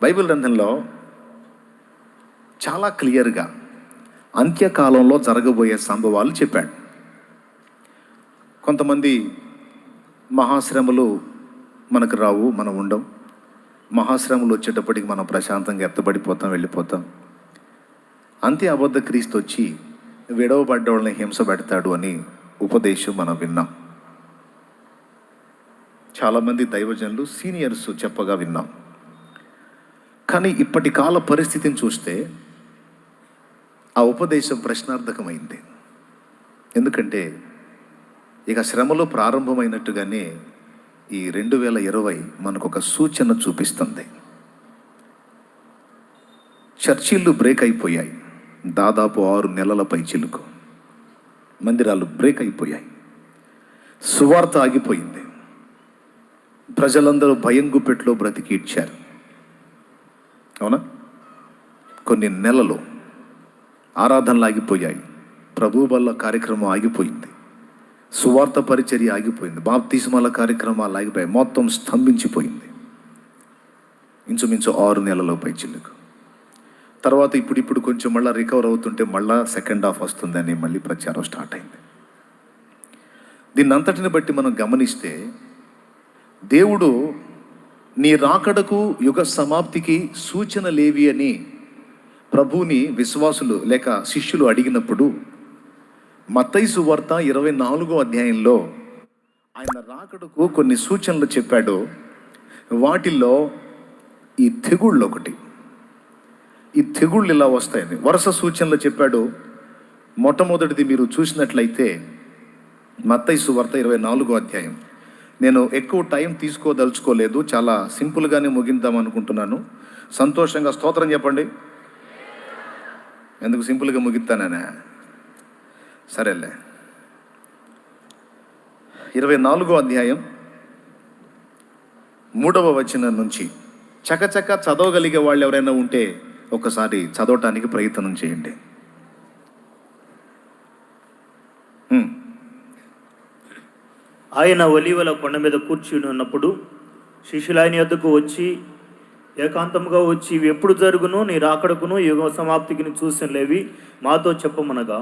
Bible గ్రంథంలో చాలా క్లియర్గా అంత్యకాలంలో జరగబోయే సంభవాలు చెప్పాడు. కొంతమంది మహాశ్రమలు మనకు రావు, మనం ఉండం. మహాశ్రమలు వచ్చేటప్పటికి మనం ప్రశాంతంగా ఎత్తబడిపోతాం, వెళ్ళిపోతాం. అంతే అబద్ధ క్రీస్తు వచ్చి విడవబడ్డోళ్ళని హింస పెడతాడు అని ఉపదేశం మనం విన్నాం. చాలామంది దైవజనులు సీనియర్స్ చెప్పగా విన్నాం. కానీ ఇప్పటి కాల పరిస్థితిని చూస్తే ఆ ఉపదేశం ప్రశ్నార్థకమైంది. ఎందుకంటే ఇక శ్రమలు ప్రారంభమైనట్టుగానే ఈ 2020 మనకు ఒక సూచన చూపిస్తుంది. చర్చిళ్ళు బ్రేక్ అయిపోయాయి. దాదాపు 6 నెలల పైచిలుకు మందిరాలు బ్రేక్ అయిపోయాయి. సువార్త ఆగిపోయింది. ప్రజలందరూ భయం గుప్పెట్లో బ్రతికి ఇచ్చారు. అవునా? కొన్ని నెలలు ఆరాధనలు ఆగిపోయాయి. ప్రభు వల్ల కార్యక్రమం ఆగిపోయింది. సువార్త పరిచర్య ఆగిపోయింది. బాప్తిస్మాల కార్యక్రమాలు ఆగిపోయాయి. మొత్తం స్తంభించిపోయింది. ఇంచుమించు 6 నెలల పైచిలుకు. తర్వాత ఇప్పుడు కొంచెం మళ్ళీ రికవర్ అవుతుంటే మళ్ళా సెకండ్ హాఫ్ వస్తుందని మళ్ళీ ప్రచారం స్టార్ట్ అయింది. దీన్ని అంతటిని బట్టి మనం గమనిస్తే దేవుడు నీ రాకడకు యుగ సమాప్తికి సూచనలేవి అని ప్రభువుని విశ్వాసులు లేక శిష్యులు అడిగినప్పుడు మత్తయి సువార్త 24వ అధ్యాయంలో ఆయన రాకడకు కొన్ని సూచనలు చెప్పాడు. వాటిల్లో ఈ తెగుళ్ళు ఒకటి. ఈ తెగుళ్ళు ఇలా వస్తాయని వరుస సూచనలు చెప్పాడు. మొట్టమొదటిది మీరు చూసినట్లయితే మత్తయి సువార్త 24వ అధ్యాయం. నేను ఎక్కువ టైం తీసుకోదలుచుకోలేదు, చాలా సింపుల్గానే ముగిద్దాం అనుకుంటున్నాను. సంతోషంగా స్తోత్రం చెప్పండి. ఎందుకు సింపుల్గా ముగిస్తానా? సరేలే. 24వ అధ్యాయం 3వ వచనం నుంచి చకచక చదవగలిగే వాళ్ళు ఎవరైనా ఉంటే ఒకసారి చదవటానికి ప్రయత్నం చేయండి. ఆయన ఒలీవల కొండ మీద కూర్చుని ఉన్నప్పుడు శిష్యులు ఆయన యొద్దకు వచ్చి ఏకాంతంగా వచ్చి ఇవి ఎప్పుడు జరుగును, నీ రాకడకును యుగ సమాప్తికి చూసినలేవి మాతో చెప్పమనగా,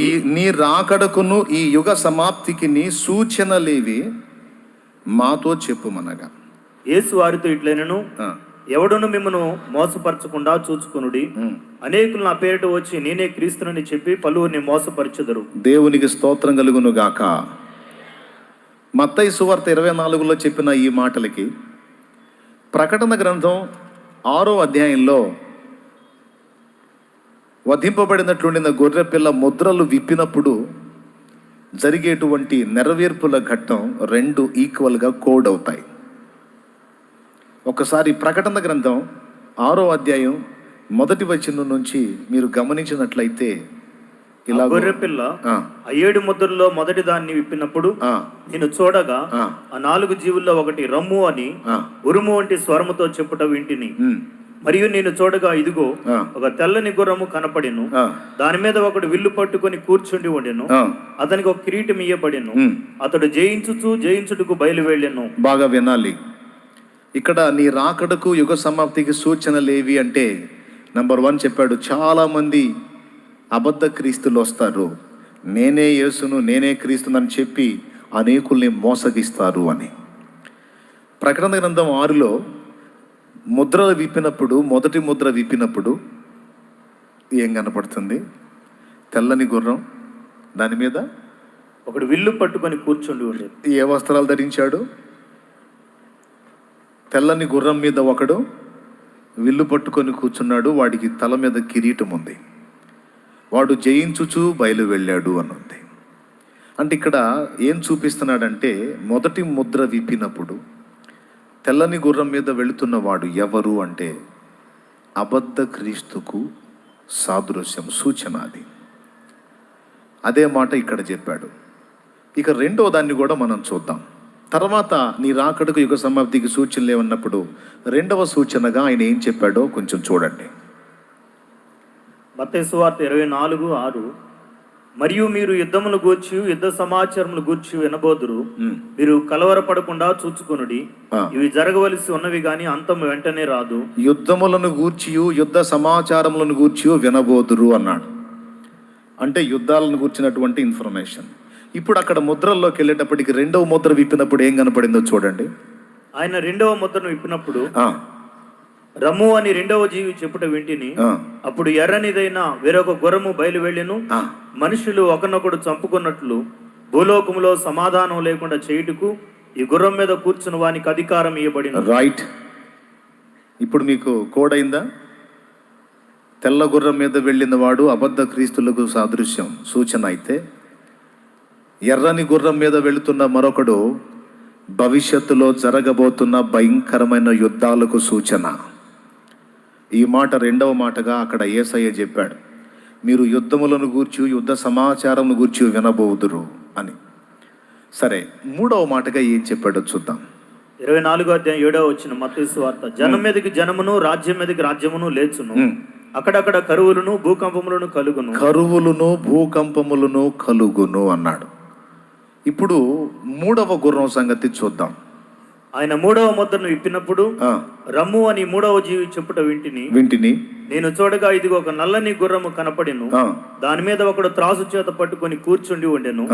ఈ నీ రాకడకును ఈ యుగ సమాప్తికి నీ సూచనలేవి మాతో చెప్పుమనగా, యేసు వారితో ఇట్లైనను, ఎవడును మిమ్మను మోసపరచకుండా చూచుకొనుడి. అనేకులు నా పేరిట వచ్చి నేనే క్రీస్తునని చెప్పి పలువురిని మోసపరచెదరు. దేవునికి స్తోత్రం కలుగును గాక. మత్తయి సువార్త 24లో చెప్పిన ఈ మాటలకి ప్రకటన గ్రంథం 6వ అధ్యాయంలో వధింపబడినట్లుండిన గొర్రెపిల్ల ముద్రలు విప్పినప్పుడు జరిగేటువంటి నెరవేర్పుల ఘట్టం 2 ఈక్వల్గా కోడ్ అవుతాయి. ఒకసారి ప్రకటన గ్రంథం 6వ అధ్యాయం 1వ వచనం నుంచి మీరు గమనించినట్లయితే ఇలా గొర్రెపిల్ల 7 ముద్రల్లో మొదటి దాన్ని విప్పినప్పుడు నేను చూడగా ఆ 4 జీవుల్లో ఒకటి రమ్ము అని ఉరుము వంటి స్వరముతో చెప్పుట వింటిని. మరియు నేను చూడగా ఇదిగో ఒక తెల్లని గుర్రము కనపడెను. దాని మీద ఒకడు విల్లు పట్టుకొని కూర్చుండి ఉండెను. అతనికి ఒక కిరీటం ఇయ్యబడెను. అతడు జయించుటకు బయలు వెళ్ళెను. బాగా వినాలి. ఇక్కడ నీ రాకడకు యుగ సమాప్తికి సూచనలేవి అంటే నంబర్ 1 చెప్పాడు. చాలా మంది అబద్ధ క్రీస్తులు వస్తారు. నేనే యేసును, నేనే క్రీస్తునని చెప్పి అనేకుల్ని మోసగిస్తారు అని. ప్రకటన గ్రంథం 6లో ముద్రలు విప్పినప్పుడు, మొదటి ముద్ర విప్పినప్పుడు ఏం కనపడుతుంది? తెల్లని గుర్రం, దాని మీద ఒకడు విల్లు పట్టుకొని కూర్చుండి ఉండేది. ఏ వస్త్రాలు ధరించాడు? తెల్లని గుర్రం మీద ఒకడు విల్లు పట్టుకొని కూర్చున్నాడు. వాడికి తల మీద కిరీటం ఉంది. వాడు జయించుచు బయలు వెళ్ళాడు అని ఉంది. అంటే ఇక్కడ ఏం చూపిస్తున్నాడంటే మొదటి ముద్ర విప్పినప్పుడు తెల్లని గుర్రం మీద వెళుతున్న వాడు ఎవరు అంటే అబద్ధ క్రీస్తుకు సాదృశ్యం, సూచన అది. అదే మాట ఇక్కడ చెప్పాడు. ఇక 2వ దాన్ని కూడా మనం చూద్దాం. తర్వాత నీ రాకడకు యుగ సమాప్తికి సూచనలు ఏమన్నప్పుడు 2వ సూచనగా ఆయన ఏం చెప్పాడో కొంచెం చూడండి. మత్తయి సువార్త 24:6 మరియు మీరు యుద్ధములు గూర్చి యుద్ధ సమాచారములు గూర్చి వినబోదురు. మీరు కలవరపడకుండా చూచుకొనుడి. ఇవి జరగవలసి ఉన్నవి గాని అంతం వెంటనే రాదు. యుద్ధములను గూర్చియు యుద్ధ సమాచారములను గూర్చియు వినబోదురు అన్నాడు. అంటే యుద్ధాలను గూర్చినటువంటి ఇన్ఫర్మేషన్. ఇప్పుడు అక్కడ ముద్రల్లోకి వెళ్ళేటప్పటికి రెండవ ముద్ర విప్పినప్పుడు ఏం కనపడిందో చూడండి. ఆయన రెండవ ముద్రను విప్పినప్పుడు రమ్ము అని రెండవ జీవి చెప్పుట వింటిని. అప్పుడు ఎర్రనిదైన వేరొక గుర్రము బయలు వెళ్ళెను. మనుషులు ఒకనొకడు చంపుకున్నట్లు భూలోకములో సమాధానం లేకుండా చేయుటకు ఈ గుర్రం మీద కూర్చున్న వానికి అధికారం ఇవ్వబడిన. రైట్. ఇప్పుడు మీకు కోడైందా? తెల్ల గుర్రం మీద వెళ్ళిన వాడు అబద్ధ క్రీస్తులకు సాదృశ్యం, సూచన అయితే ఎర్రని గుర్రం మీద వెళుతున్న మరొకడు భవిష్యత్తులో జరగబోతున్న భయంకరమైన యుద్ధాలకు సూచన. ఈ మాట రెండవ మాటగా అక్కడ యేసయ్య చెప్పాడు, మీరు యుద్ధములను గూర్చి యుద్ధ సమాచారం గూర్చి వినబోదురు అని. సరే, మూడవ మాటగా ఏం చెప్పాడో చూద్దాం. 24వ అధ్యాయం 7వ వచనం మత్తయి సువార్త. జనం మీదకి జనమును రాజ్యం మీదకి రాజ్యమును లేచును. అక్కడక్కడ కరువులను భూకంపములను కలుగును. కరువులను భూకంపములను కలుగును అన్నాడు. ఇప్పుడు మూడవ గుర్రం సంగతి చూద్దాం. ఆయన మూడవ ముద్రను విప్పినప్పుడు రమ్ము అని మూడవ జీవి చెప్పుట వింటిని. నేను చూడగా ఇదిగో ఒక నల్లని గుర్రము కనపడెను. దాని మీద ఒకడు త్రాసు చేత పట్టుకొని కూర్చుండి ఉండెను.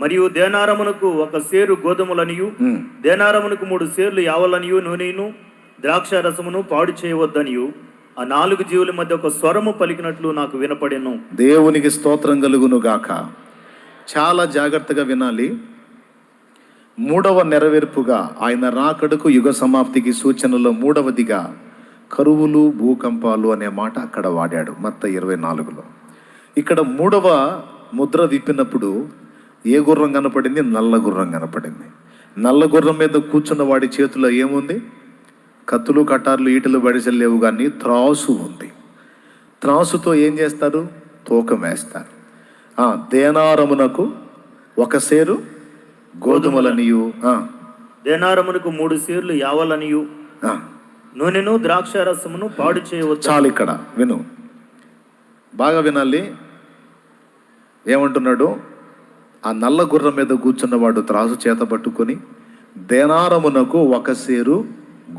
మరియు దేనారమునకు ఒక సేరు గోధుమలనియు దేనారమునకు 3 సేర్లు యావలనియు నూనెను ద్రాక్ష రసమును పాడు చేయవద్దనియు ఆ 4 జీవుల మధ్య ఒక స్వరము పలికినట్లు నాకు వినపడెను. దేవునికి స్తోత్రం కలుగును గాక. చాలా జాగ్రత్తగా వినాలి. మూడవ నెరవేర్పుగా ఆయన రాకడకు యుగ సమాప్తికి సూచనలో మూడవదిగా కరువులు భూకంపాలు అనే మాట అక్కడ వాడాడు మత్తయి 24లో. ఇక్కడ మూడవ ముద్ర విప్పినప్పుడు ఏ గుర్రం కనపడింది? నల్ల గుర్రం కనపడింది. నల్ల గుర్రం మీద కూర్చున్న వాడి చేతిలో ఏముంది? కత్తులు కటార్లు ఈటలు బడిసెలు లేవు, కానీ త్రాసు ఉంది. త్రాసుతో ఏం చేస్తారు? తూకం వేస్తారు. దేనారమునకు ఒక సేరు గోధుమలనియు దేనారమునకు 3 సేర్లు యావలనియు నూనెను ద్రాక్ష రసమును పాడు చేయవచ్చు. చాలు, ఇక్కడ విను, బాగా వినాలి. ఏమంటున్నాడు? ఆ నల్ల గుర్రం మీద కూర్చున్నవాడు త్రాసు చేత పట్టుకొని దేనారమునకు ఒక సేరు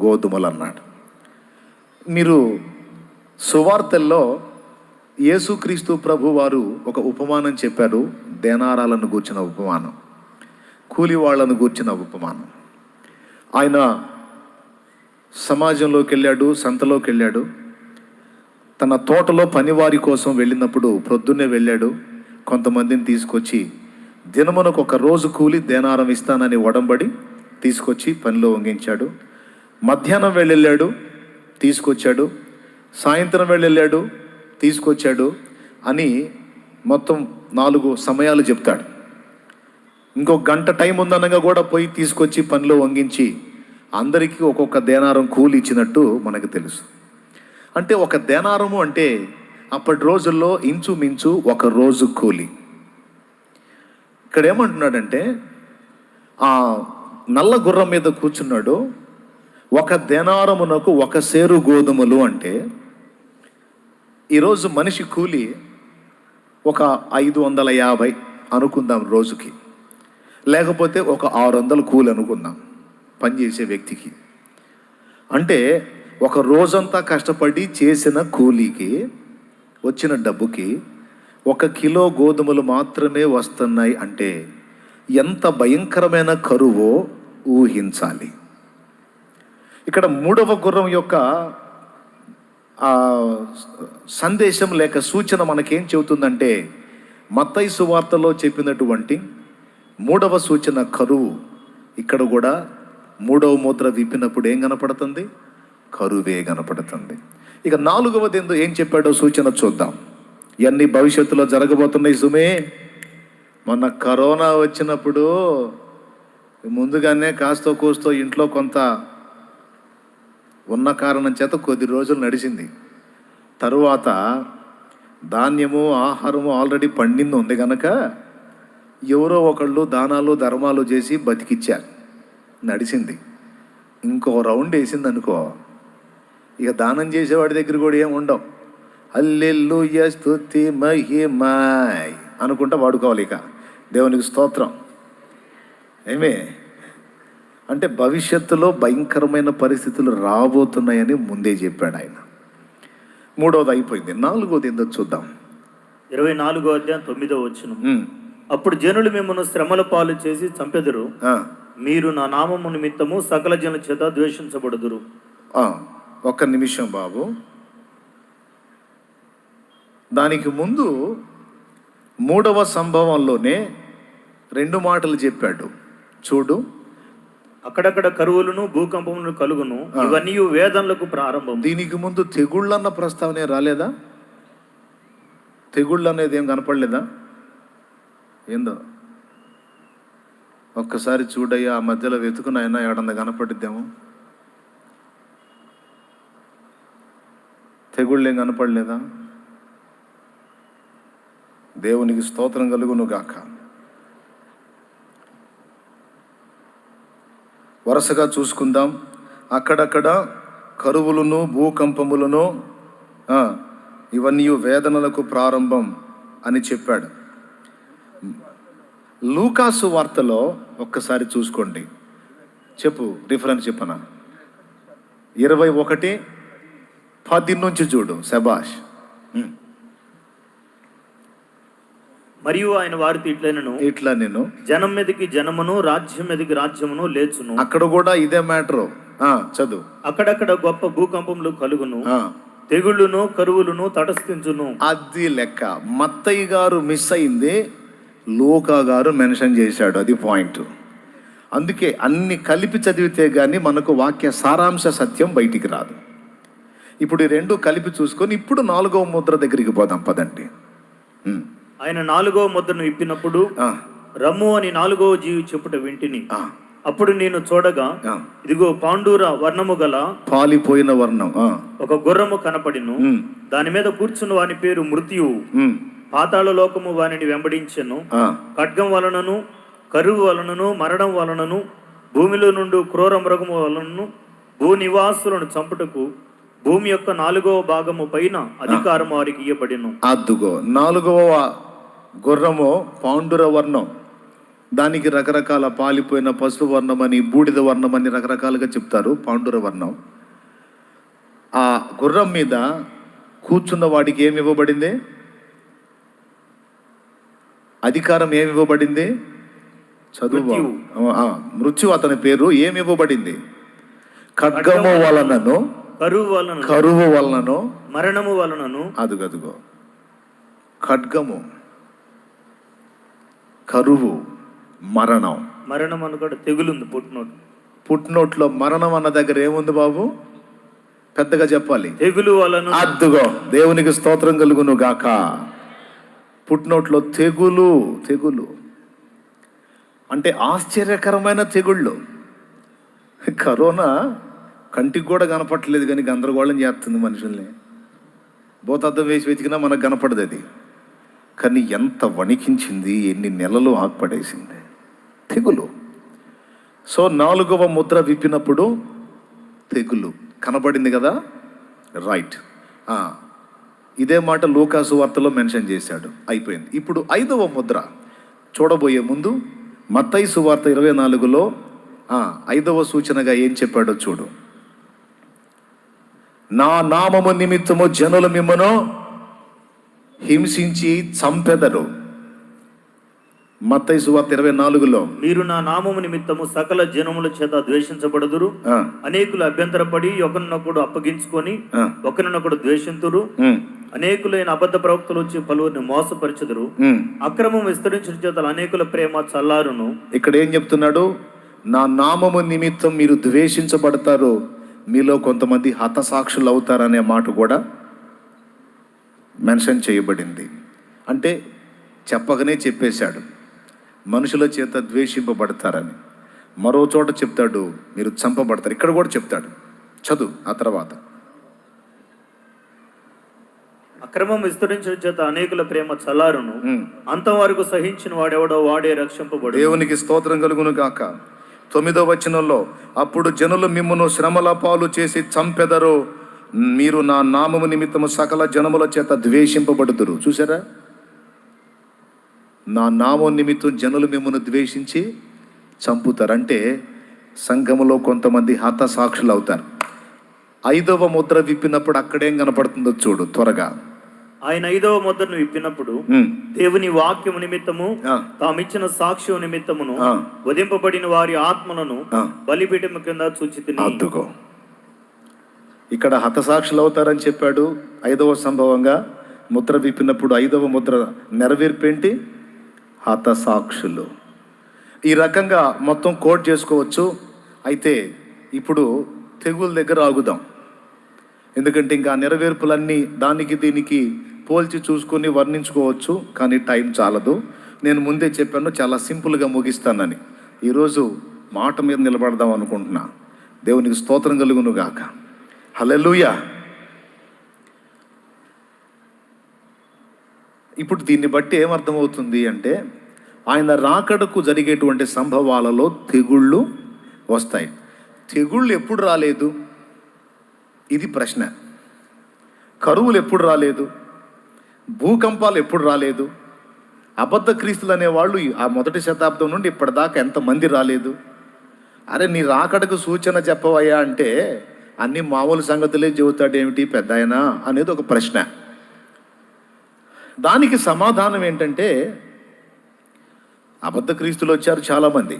గోధుమలు అన్నాడు. మీరు సువార్తల్లో యేసుక్రీస్తు ప్రభు వారు ఒక ఉపమానం చెప్పారు. దేనారాలను గూర్చిన ఉపమానం, కూలి వాళ్ళను గూర్చిన ఉపమానం. ఆయన సమాజంలోకి వెళ్ళాడు, సంతలోకి వెళ్ళాడు. తన తోటలో పనివారి కోసం వెళ్ళినప్పుడు ప్రొద్దున్నే వెళ్ళాడు. కొంతమందిని తీసుకొచ్చి దినమునకు ఒక రోజు కూలి దేనారం ఇస్తానని ఒడంబడి తీసుకొచ్చి పనిలో వంగించాడు. మధ్యాహ్నం వెళ్ళాడు, తీసుకొచ్చాడు. సాయంత్రం వెళ్ళాడు, తీసుకొచ్చాడు అని మొత్తం 4 సమయాలు చెప్తాడు. ఇంకో గంట టైం ఉందనగా కూడా పోయి తీసుకొచ్చి పనిలో వంగించి అందరికీ ఒక్కొక్క దేనారం కూలి ఇచ్చినట్టు మనకు తెలుసు. అంటే ఒక దేనారము అంటే అప్పటి రోజుల్లో ఇంచుమించు ఒక రోజు కూలి. ఇక్కడ ఏమంటున్నాడంటే ఆ నల్ల గుర్రం మీద కూర్చున్నాడు. ఒక దేనారమునకు ఒక సేరు గోధుమలు అంటే ఈరోజు మనిషి కూలి ఒక 550 అనుకుందాం రోజుకి, లేకపోతే ఒక 600 కూలి అనుకుందాం పనిచేసే వ్యక్తికి. అంటే ఒక రోజంతా కష్టపడి చేసిన కూలీకి వచ్చిన డబ్బుకి 1 కిలో గోధుమలు మాత్రమే వస్తున్నాయి అంటే ఎంత భయంకరమైన కరువో ఊహించాలి. ఇక్కడ మూడవ గుర్రం యొక్క సందేశం లేక సూచన మనకేం చెబుతుందంటే మత్తయి సువార్తలో చెప్పినటువంటి మూడవ సూచన కరువు. ఇక్కడ కూడా మూడవ ముద్ర విప్పినప్పుడు ఏం కనపడుతుంది? కరువే కనపడుతుంది. ఇక 4వది ఏం చెప్పాడో సూచన చూద్దాం. ఇవన్నీ భవిష్యత్తులో జరగబోతున్నాయి సుమే. మొన్న కరోనా వచ్చినప్పుడు ముందుగానే కాస్తో కూస్తో ఇంట్లో కొంత ఉన్న కారణం చేత కొద్ది రోజులు నడిచింది. తరువాత ధాన్యము ఆహారము ఆల్రెడీ పండింది ఉంది కనుక ఎవరో ఒకళ్ళు దానాలు ధర్మాలు చేసి బతికిచ్చారు, నడిచింది. ఇంకో రౌండ్ వేసింది అనుకో, ఇక దానం చేసేవాడి దగ్గర కూడా ఏమి ఉండవు. హల్లెలూయా స్తుతి మహిమ అనుకుంటా వాడుకోవాలి. ఇక దేవునికి స్తోత్రం. ఏమే అంటే భవిష్యత్తులో భయంకరమైన పరిస్థితులు రాబోతున్నాయని ముందే చెప్పాడు ఆయన. మూడవది అయిపోయింది. నాలుగోది ఏందో చూద్దాం. 24వ అధ్యాయం 9వ వచనం. అప్పుడు జనులు మిమ్మల్ని శ్రమల పాలు చేసి చంపెదరు, మీరు నా నామము నిమిత్తము సకల జనుల చేత ద్వేషించబడుదురు. ఒక్క నిమిషం బాబు. దానికి ముందు మూడవ సంభవంలోనే 2 మాటలు చెప్పాడు చూడు. అక్కడక్కడ కరువులను భూకంపములను కలుగును, ఇవన్నీ వేదనలకు ప్రారంభం. దీనికి ముందు తెగుళ్ళన్న ప్రస్తావనే రాలేదా? తెగుళ్ళు అనేది ఏం కనపడలేదా? ఏందో ఒక్కసారి చూడయ్యా, ఆ మధ్యలో వెతుకుని అయినా ఏడన్నా కనపడిద్దాము. తెగుళ్ళు ఏం కనపడలేదా? దేవునికి స్తోత్రం కలుగును గాక. వరుసగా చూసుకుందాం. అక్కడక్కడ కరువులను భూకంపములను ఇవన్నీ వేదనలకు ప్రారంభం అని చెప్పాడు. లూకాసు వార్తలో ఒక్కసారి చూసుకోండి. చెప్పు, రిఫరెన్స్ చెప్పనా? 21:10 నుంచి చూడు. శబాష్. మరియు ఆయన వారితో ఇట్లా నేను జనం మీదకి జనమును, రాజ్యం మీదకి రాజ్యమును లేచును. అక్కడ కూడా ఇదే మ్యాటరు. చదువు. అక్కడక్కడ గొప్ప భూకంపములు కలుగును, తెగుళ్ళును కరువులను తటస్థించును. అది లెక్క. మత్తయ్య గారు మిస్ అయింది, లూకా గారు మెన్షన్ చేశాడు. అది పాయింట్. అందుకే అన్ని కలిపి చదివితే గానీ మనకు వాక్య సారాంశ సత్యం బయటికి రాదు. ఇప్పుడు ఈ 2 కలిపి చూసుకొని ఇప్పుడు 4వ ముద్ర దగ్గరికి పోదాం పదండి. ఆయన 4వ ముద్రను విప్పినప్పుడు రమ్ము అని 4వ జీవి చెప్పుట వింటిని. అప్పుడు నేను చూడగా ఇదిగో పాండూర వర్ణము గల పాలిపోయిన వర్ణం ఒక గుర్రము కనపడిను. దాని మీద కూర్చున్న వాని పేరు మృత్యువు. పాతాళ లోకము వానిని వెంబడించెను. ఖడ్గం వలనను, కరువు వలనను, మరణం వలనను, భూమిలో నుండి క్రూర మృగము వలనను, భూ నివాసులను చంపుటకు భూమి యొక్క 4వ భాగము పైన అధికారం వారికి ఇయ్యబడిను. అద్దుగో 4వ గుర్రము పాండుర వర్ణం. దానికి రకరకాల పాలిపోయిన పసుపు వర్ణం అని, బూడిద వర్ణం అని రకరకాలుగా చెప్తారు. పాండుర వర్ణం. ఆ గుర్రం మీద కూర్చున్న వాడికి ఏమి ఇవ్వబడింది? అధికారం ఏమి ఇవ్వబడింది? చదువు. మృత్యు అతని పేరు. ఏమి ఇవ్వబడింది? ఖడ్గము వలనను, కరువు వలనను, మరణము వలనను. అదుగదుగో ఖడ్గము, కరువు, మరణం. మరణం అనుకోండి, తెగులుంది. పుట్టినోట్లో మరణం అన్న దగ్గర ఏముంది బాబు? పెద్దగా చెప్పాలి. తెగులు వలన. అద్దుగో దేవునికి స్తోత్రం కలుగును గాక. పుట్టినోట్లో తెగులు. తెగులు అంటే ఆశ్చర్యకరమైన తెగుళ్ళు. కరోనా కంటికి కూడా కనపట్టలేదు కానీ గందరగోళం చేస్తుంది మనుషుల్ని. భూతద్దం వేసి వెతికినా మనకు కనపడదు అది. కానీ ఎంత వణికించింది, ఎన్ని నెలలు ఆగపడేసింది తెగులు. సో 4వ ముద్ర విప్పినప్పుడు తెగులు కనబడింది కదా, రైట్. ఇదే మాట లూకాసు వార్తలో మెన్షన్ చేశాడు. అయిపోయింది. ఇప్పుడు 5వ ముద్ర చూడబోయే ముందు మత్తయి సువార్త 24లో 5వ సూచనగా ఏం చెప్పాడో చూడు. నా నామము నిమిత్తము జనులు మిమ్మను హింసించి చంపెదరు. మత్తయి సువార్త 24లో మీరు నా నామము నిమిత్తము సకల జనముల చేత ద్వేషించబడుదురు. అనేకులు అభ్యంతరపడి ఒకరినొకడు అప్పగించుకొని ఒకరినొకడు ద్వేషింతురు. అనేకులైన అబద్ధ ప్రవక్తలు వచ్చి పలువురిని మోసపరచుదురు. అక్రమం విస్తరించిన చేత అనేకుల ప్రేమ చల్లారును. ఇక్కడ ఏం చెప్తున్నాడు? నా నామము నిమిత్తం మీరు ద్వేషించబడతారు, మీలో కొంతమంది హతసాక్షులు అవుతారనే మాట కూడా మెన్షన్ చేయబడింది. అంటే చెప్పకనే చెప్పేశాడు, మనుషుల చేత ద్వేషింపబడతారని. మరో చోట చెప్తాడు మీరు చంపబడతారు. ఇక్కడ కూడా చెప్తాడు. చదువు ఆ తర్వాత. అక్రమం విస్తరించిన చేత అనేకుల ప్రేమ చల్లారును. అంతవరకు సహించిన వాడెవడో వాడే రక్షింపబడు. దేవునికి స్తోత్రం కలుగును గాక. 9వ వచనంలో అప్పుడు జనులు మిమ్మును శ్రమల పాలు చేసి చంపెదరు, మీరు నా నామము నిమిత్తము సకల జనముల చేత ద్వేషింపబడుదురు. చూసారా? నా నామం నిమిత్తం జనులు మిమ్మల్ని ద్వేషించి చంపుతారు. అంటే సంఘములో కొంతమంది హతసాక్షులు అవుతారు. 5వ ముద్ర విప్పినప్పుడు అక్కడేం కనపడుతుందో చూడు త్వరగా. ఆయన 5వ ముద్రను విప్పినప్పుడు దేవుని వాక్యము నిమిత్తము తామిచ్చిన సాక్ష్యం నిమిత్తమును వధింపబడిన వారి ఆత్మలను బలిపీఠము కింద చూచితిని. అద్దుకో, ఇక్కడ హతసాక్షులు అవుతారని చెప్పాడు. 5వ సంభవంగా ముద్ర విప్పినప్పుడు 5వ ముద్ర నెరవేర్పేంటి? హతసాక్షులు. ఈ రకంగా మొత్తం కోట్ చేసుకోవచ్చు. అయితే ఇప్పుడు తెగుల దగ్గర ఆగుదాం. ఎందుకంటే ఇంకా నెరవేర్పులన్నీ దానికి దీనికి పోల్చి చూసుకొని వర్ణించుకోవచ్చు, కానీ టైం చాలదు. నేను ముందే చెప్పాను చాలా సింపుల్గా ముగిస్తానని. ఈరోజు మాట మీద నిలబడదాం అనుకుంటున్నా. దేవునికి స్తోత్రం కలుగును గాక. హల్లెలూయా. ఇప్పుడు దీన్ని బట్టి ఏమర్థమవుతుంది అంటే, ఆయన రాకడకు జరిగేటువంటి సంభవాలలో తెగుళ్ళు వస్తాయి. తెగుళ్ళు ఎప్పుడు రాలేదు? ఇది ప్రశ్న. కరువులు ఎప్పుడు రాలేదు? భూకంపాలు ఎప్పుడు రాలేదు? అబద్ధ క్రీస్తులు అనేవాళ్ళు ఆ 1వ శతాబ్దం నుండి ఇప్పటిదాకా ఎంతమంది రాలేదు? అరే నీ రాకడకు సూచన చెప్పవయ్యా అంటే అన్ని మామూలు సంగతులే చెబుతాడేమిటి పెద్ద ఆయన అనేది ఒక ప్రశ్న. దానికి సమాధానం ఏంటంటే, అబద్ధ క్రీస్తులు వచ్చారు చాలామంది,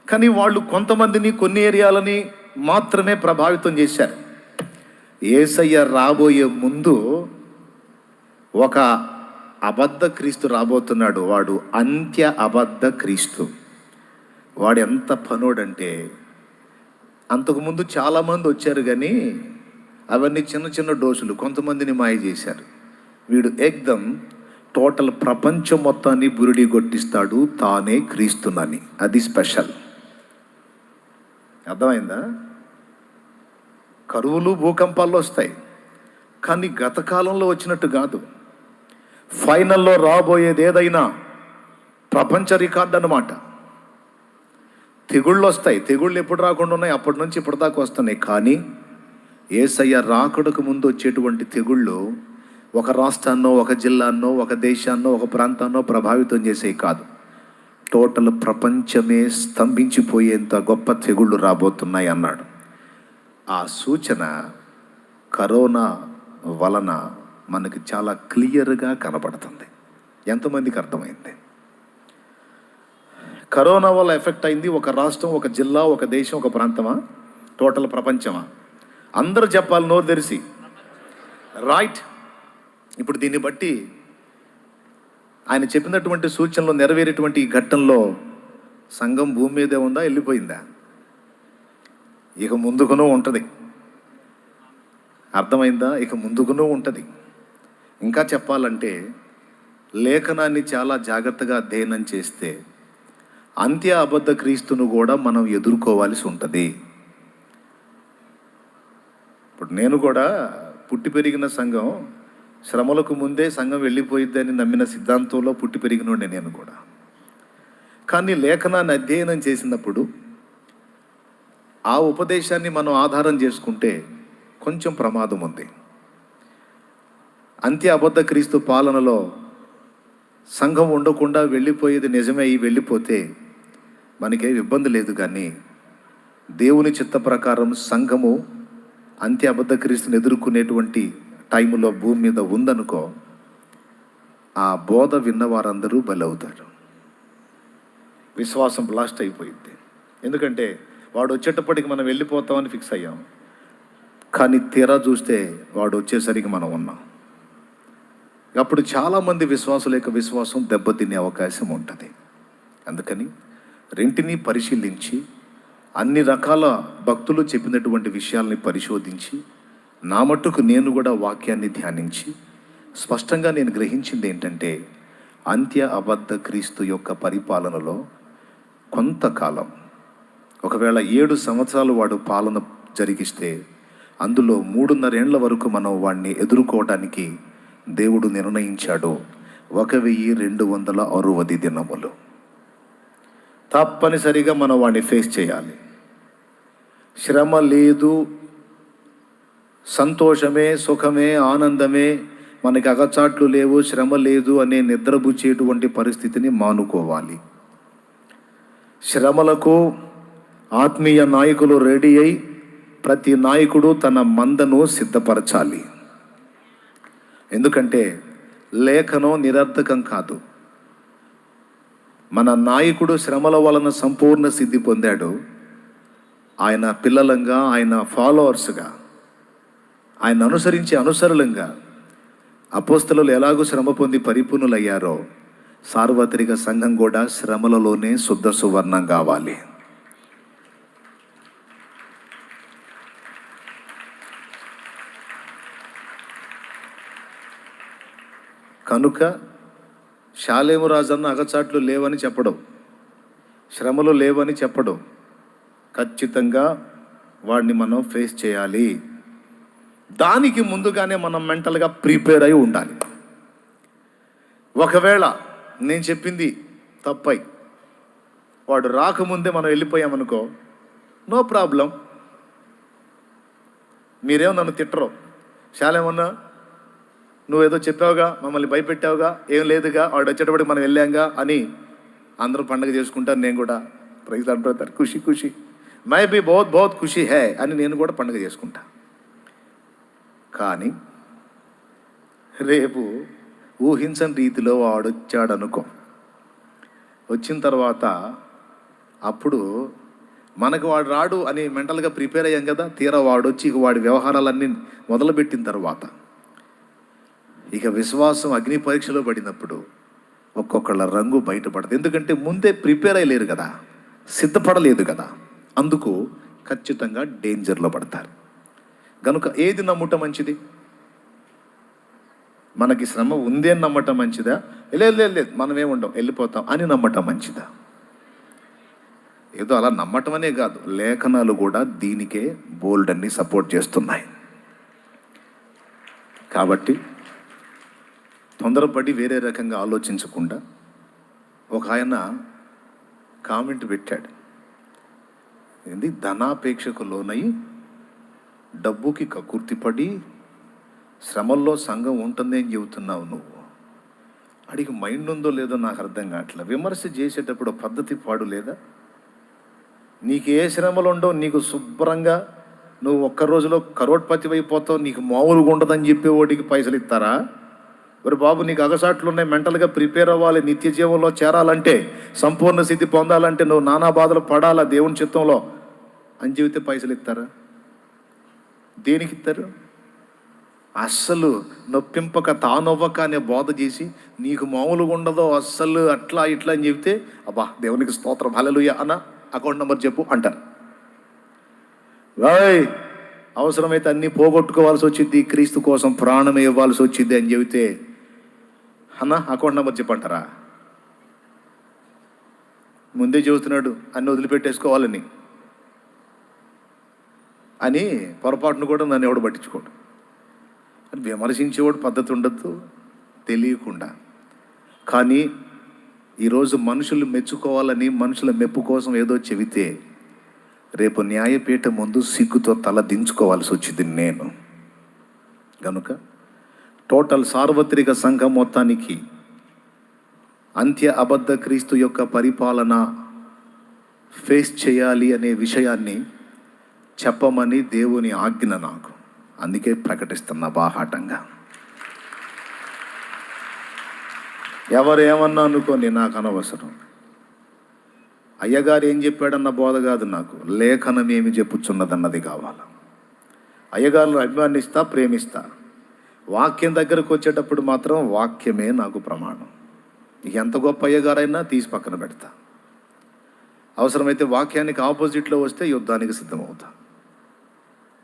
కానీ వాళ్ళు కొంతమందిని కొన్ని ఏరియాలని మాత్రమే ప్రభావితం చేశారు. యేసయ్య రాబోయే ముందు ఒక అబద్ధ క్రీస్తు రాబోతున్నాడు. వాడు అంత్య అబద్ధ క్రీస్తు. వాడు ఎంత పనోడంటే, అంతకుముందు చాలామంది వచ్చారు కానీ అవన్నీ చిన్న చిన్న డోసులు, కొంతమందిని మాయ చేశారు. వీడు ఏకదం టోటల్ ప్రపంచం మొత్తాన్ని బురిడి కొట్టిస్తాడు, తానే క్రీస్తునని. అది స్పెషల్. అర్థమైందా? కరువులు భూకంపాలు వస్తాయి, కానీ గత కాలంలో వచ్చినట్టు కాదు. ఫైనల్లో రాబోయేది ఏదైనా ప్రపంచ రికార్డు అన్నమాట. తెగుళ్ళు వస్తాయి. తెగుళ్ళు ఎప్పుడు రాకుండా ఉన్నాయి? అప్పటి నుంచి ఇప్పటిదాకా వస్తున్నాయి. కానీ యేసయ్య రాకడకు ముందు వచ్చేటువంటి తెగుళ్ళు ఒక రాష్ట్రాన్నో, ఒక జిల్లాన్నో, ఒక దేశాన్నో, ఒక ప్రాంతాన్నో ప్రభావితం చేసేవి కాదు. టోటల్ ప్రపంచమే స్తంభించిపోయేంత గొప్ప తెగుళ్ళు రాబోతున్నాయి అన్నాడు. ఆ సూచన కరోనా వలన మనకి చాలా క్లియర్గా కనబడుతుంది. ఎంతమందికి అర్థమైంది? కరోనా వల్ల ఎఫెక్ట్ అయింది ఒక రాష్ట్రం, ఒక జిల్లా, ఒక దేశం, ఒక ప్రాంతమా? టోటల్ ప్రపంచమా? అందరూ చెప్పాలి నోరు తెరిసి. రైట్. ఇప్పుడు దీన్ని బట్టి ఆయన చెప్పినటువంటి సూచనలు నెరవేరేటువంటి ఈ ఘట్టంలో సంఘం భూమి మీదే ఉందా, వెళ్ళిపోయిందా? ఇక ముందుకునూ ఉంటుంది. అర్థమైందా? ఇక ముందుకునూ ఉంటుంది. ఇంకా చెప్పాలంటే లేఖనాన్ని చాలా జాగ్రత్తగా అధ్యయనం చేస్తే అంత్య అబద్ధ క్రీస్తును కూడా మనం ఎదుర్కోవాల్సి ఉంటుంది. ఇప్పుడు నేను కూడా పుట్టి పెరిగిన సంఘం, శ్రమలకు ముందే సంఘం వెళ్ళిపోయిద్దని నమ్మిన సిద్ధాంతంలో పుట్టి పెరిగినోడే నేను కూడా. కానీ లేఖనాన్ని అధ్యయనం చేసినప్పుడు ఆ ఉపదేశాన్ని మనం ఆధారం చేసుకుంటే కొంచెం ప్రమాదం ఉంది. అంత్య అబద్ధ క్రీస్తు పాలనలో సంఘం ఉండకుండా వెళ్ళిపోయేది నిజమే. వెళ్ళిపోతే మనకే ఇబ్బంది లేదు. కానీ దేవుని చిత్త ప్రకారం సంఘము అంత్య అబద్ధ క్రీస్తుని ఎదుర్కొనేటువంటి టైములో భూమి మీద ఉందనుకో, ఆ బోధ విన్న వారందరూ బలవుతారు. విశ్వాసం బ్లాస్ట్ అయిపోయింది. ఎందుకంటే వాడు వచ్చేటప్పటికి మనం వెళ్ళిపోతామని ఫిక్స్ అయ్యాం, కానీ తీరా చూస్తే వాడు వచ్చేసరికి మనం ఉన్నాం. అప్పుడు చాలామంది విశ్వాసుల యొక్క విశ్వాసం దెబ్బతినే అవకాశం ఉంటుంది. అందుకని రెంటిని పరిశీలించి అన్ని రకాల భక్తులు చెప్పినటువంటి విషయాల్ని పరిశోధించి నా మట్టుకు నేను కూడా వాక్యాన్ని ధ్యానించి స్పష్టంగా నేను గ్రహించింది ఏంటంటే, అంత్య అబద్ధ క్రీస్తు యొక్క పరిపాలనలో కొంతకాలం, ఒకవేళ 7 సంవత్సరాలు వాడు పాలన జరిగిస్తే అందులో 3.5 ఏళ్ల వరకు మనం వాడిని ఎదుర్కోవడానికి దేవుడు నిర్ణయించాడు. 1260 దినములు తప్పనిసరిగా మనం వాడిని ఫేస్ చేయాలి. శ్రమ లేదు, సంతోషమే, సుఖమే, ఆనందమే, మనకి అగచాట్లు లేవు, శ్రమ లేదు అనే నిద్రపుచ్చేటువంటి పరిస్థితిని మానుకోవాలి. శ్రమలకు ఆత్మీయ నాయకులు రెడీ అయి ప్రతి నాయకుడు తన మందను సిద్ధపరచాలి. ఎందుకంటే లేఖనం నిరర్థకం కాదు. మన నాయకుడు శ్రమల వలన సంపూర్ణ సిద్ధి పొందాడు. ఆయన పిల్లలంగా, ఆయన ఫాలోవర్స్గా, ఆయన అనుసరించే అనుసరులంగా అపోస్తలులు ఎలాగూ శ్రమ పొంది పరిపూర్ణులయ్యారో సార్వత్రిక సంఘం కూడా శ్రమలలోనే శుద్ధ సువర్ణం కావాలి. కనుక షాలేము రాజన్న అగచాట్లు లేవని చెప్పడం, శ్రమలు లేవని చెప్పడం, ఖచ్చితంగా వాడిని మనం ఫేస్ చేయాలి. దానికి ముందుగానే మనం మెంటల్గా ప్రిపేర్ అయి ఉండాలి. ఒకవేళ నేను చెప్పింది తప్పై వాడు రాకముందే మనం వెళ్ళిపోయామనుకో, నో ప్రాబ్లం. మీరేమో నన్ను తిట్టరు, శాలేమన్నా నువ్వేదో చెప్పావుగా, మమ్మల్ని భయపెట్టావుగా, ఏం లేదుగా, వాడు వచ్చేటప్పటికి మనం వెళ్ళాంగా అని అందరూ పండుగ చేసుకుంటారు. నేను కూడా ప్రైజ్ అంటారు, ఖుషి ఖుషి మై బి బహుత్ బహుత్ ఖుషి హే అని నేను కూడా పండుగ చేసుకుంటా. కానీ రేపు ఊహించని రీతిలో వాడు వచ్చాడనుకో, వచ్చిన తర్వాత అప్పుడు మనకు వాడు రాడు అని మెంటల్గా ప్రిపేర్ అయ్యాం కదా. తీరా వాడు వచ్చి వాడి వ్యవహారాలన్నీ మొదలుపెట్టిన తర్వాత ఇక విశ్వాసం అగ్ని పరీక్షలో పడినప్పుడు ఒక్కొక్కళ్ళ రంగు బయటపడదు. ఎందుకంటే ముందే ప్రిపేర్ అయ్యలేరు కదా, సిద్ధపడలేదు కదా. అందుకు ఖచ్చితంగా డేంజర్లో పడతారు. కనుక ఏది నమ్ముట మంచిది? మనకి శ్రమ ఉంది అని నమ్మటం మంచిదా? లేదు మనమేముండం వెళ్ళిపోతాం అని నమ్మటం మంచిదా? ఏదో అలా నమ్మటం అనే కాదు, లేఖనాలు కూడా దీనికే బోల్డ్ అన్ని సపోర్ట్ చేస్తున్నాయి. కాబట్టి తొందరపడి వేరే రకంగా ఆలోచించకుండా ఒక ఆయన కామెంట్ పెట్టాడు, ఏంది ధనాపేక్షకు లోనై డబ్బుకి కకుర్తిపడి శ్రమల్లో సంఘం ఉంటుంది అని చెబుతున్నావు నువ్వు. అడిగి మైండ్ ఉందో లేదో నాకు అర్థం కావట్లే. విమర్శ చేసేటప్పుడు పద్ధతి పాడు లేదా? నీకు ఏ శ్రమలు ఉండవు, నీకు శుభ్రంగా నువ్వు ఒక్క రోజులో కరోడ్పతి అయిపోతావు, నీకు మామూలుగా ఉండదని చెప్పేవాడికి పైసలు ఇస్తారా? మరి బాబు నీకు అగసాట్లు ఉన్నాయి, మెంటల్గా ప్రిపేర్ అవ్వాలి, నిత్య జీవంలో చేరాలంటే, సంపూర్ణ స్థితి పొందాలంటే నువ్వు నానా బాధలు పడాలా దేవుని చిత్తంలో అని చెబితే పైసలు ఇస్తారా? దేనికి ఇస్తారు? అస్సలు నొప్పింపక తానొవ్వక అనే బోధ చేసి నీకు మామూలుగా ఉండదో అస్సలు అట్లా ఇట్లా అని చెబితే అబ్బా దేవునికి స్తోత్రం హల్లెలూయా అన్న అకౌంట్ నెంబర్ చెప్పు అంటారు. రాయ్ అవసరమైతే అన్నీ పోగొట్టుకోవాల్సి వచ్చింది, క్రీస్తు కోసం ప్రాణం ఇవ్వాల్సి వచ్చింది అని చెబితే అన్న అకౌంట్ నెంబర్ చెప్పంటారా? ముందే చెబుతున్నాడు అన్ని వదిలిపెట్టేసుకోవాలని అని పొరపాటును కూడా నన్ను ఎవడు పట్టించుకోడు. విమర్శించేవాడు పద్ధతి ఉండద్దు తెలియకుండా. కానీ ఈరోజు మనుషులు మెచ్చుకోవాలని, మనుషుల మెప్పు కోసం ఏదో చెబితే రేపు న్యాయపీఠ ముందు సిగ్గుతో తల దించుకోవాల్సి వచ్చింది నేను. కనుక టోటల్ సార్వత్రిక సంఘం మొత్తానికి అంత్య అబద్ధ క్రీస్తు యొక్క పరిపాలన ఫేస్ చేయాలి అనే విషయాన్ని చెప్పమని దేవుని ఆజ్ఞ నాకు. అందుకే ప్రకటిస్తున్నా బాహాటంగా. ఎవరు ఏమన్నా అనుకోని నాకు అనవసరం. అయ్యగారు ఏం చెప్పాడన్న బోధ కాదు నాకు, లేఖనం ఏమి చెప్పుచున్నదన్నది కావాలి. అయ్యగారులు అభిమానిస్తా, ప్రేమిస్తా. వాక్యం దగ్గరకు వచ్చేటప్పుడు మాత్రం వాక్యమే నాకు ప్రమాణం. ఎంత గొప్ప అయ్యగారైనా తీసి పక్కన పెడతా. అవసరమైతే వాక్యానికి ఆపోజిట్లో వస్తే యుద్ధానికి సిద్ధమవుతా.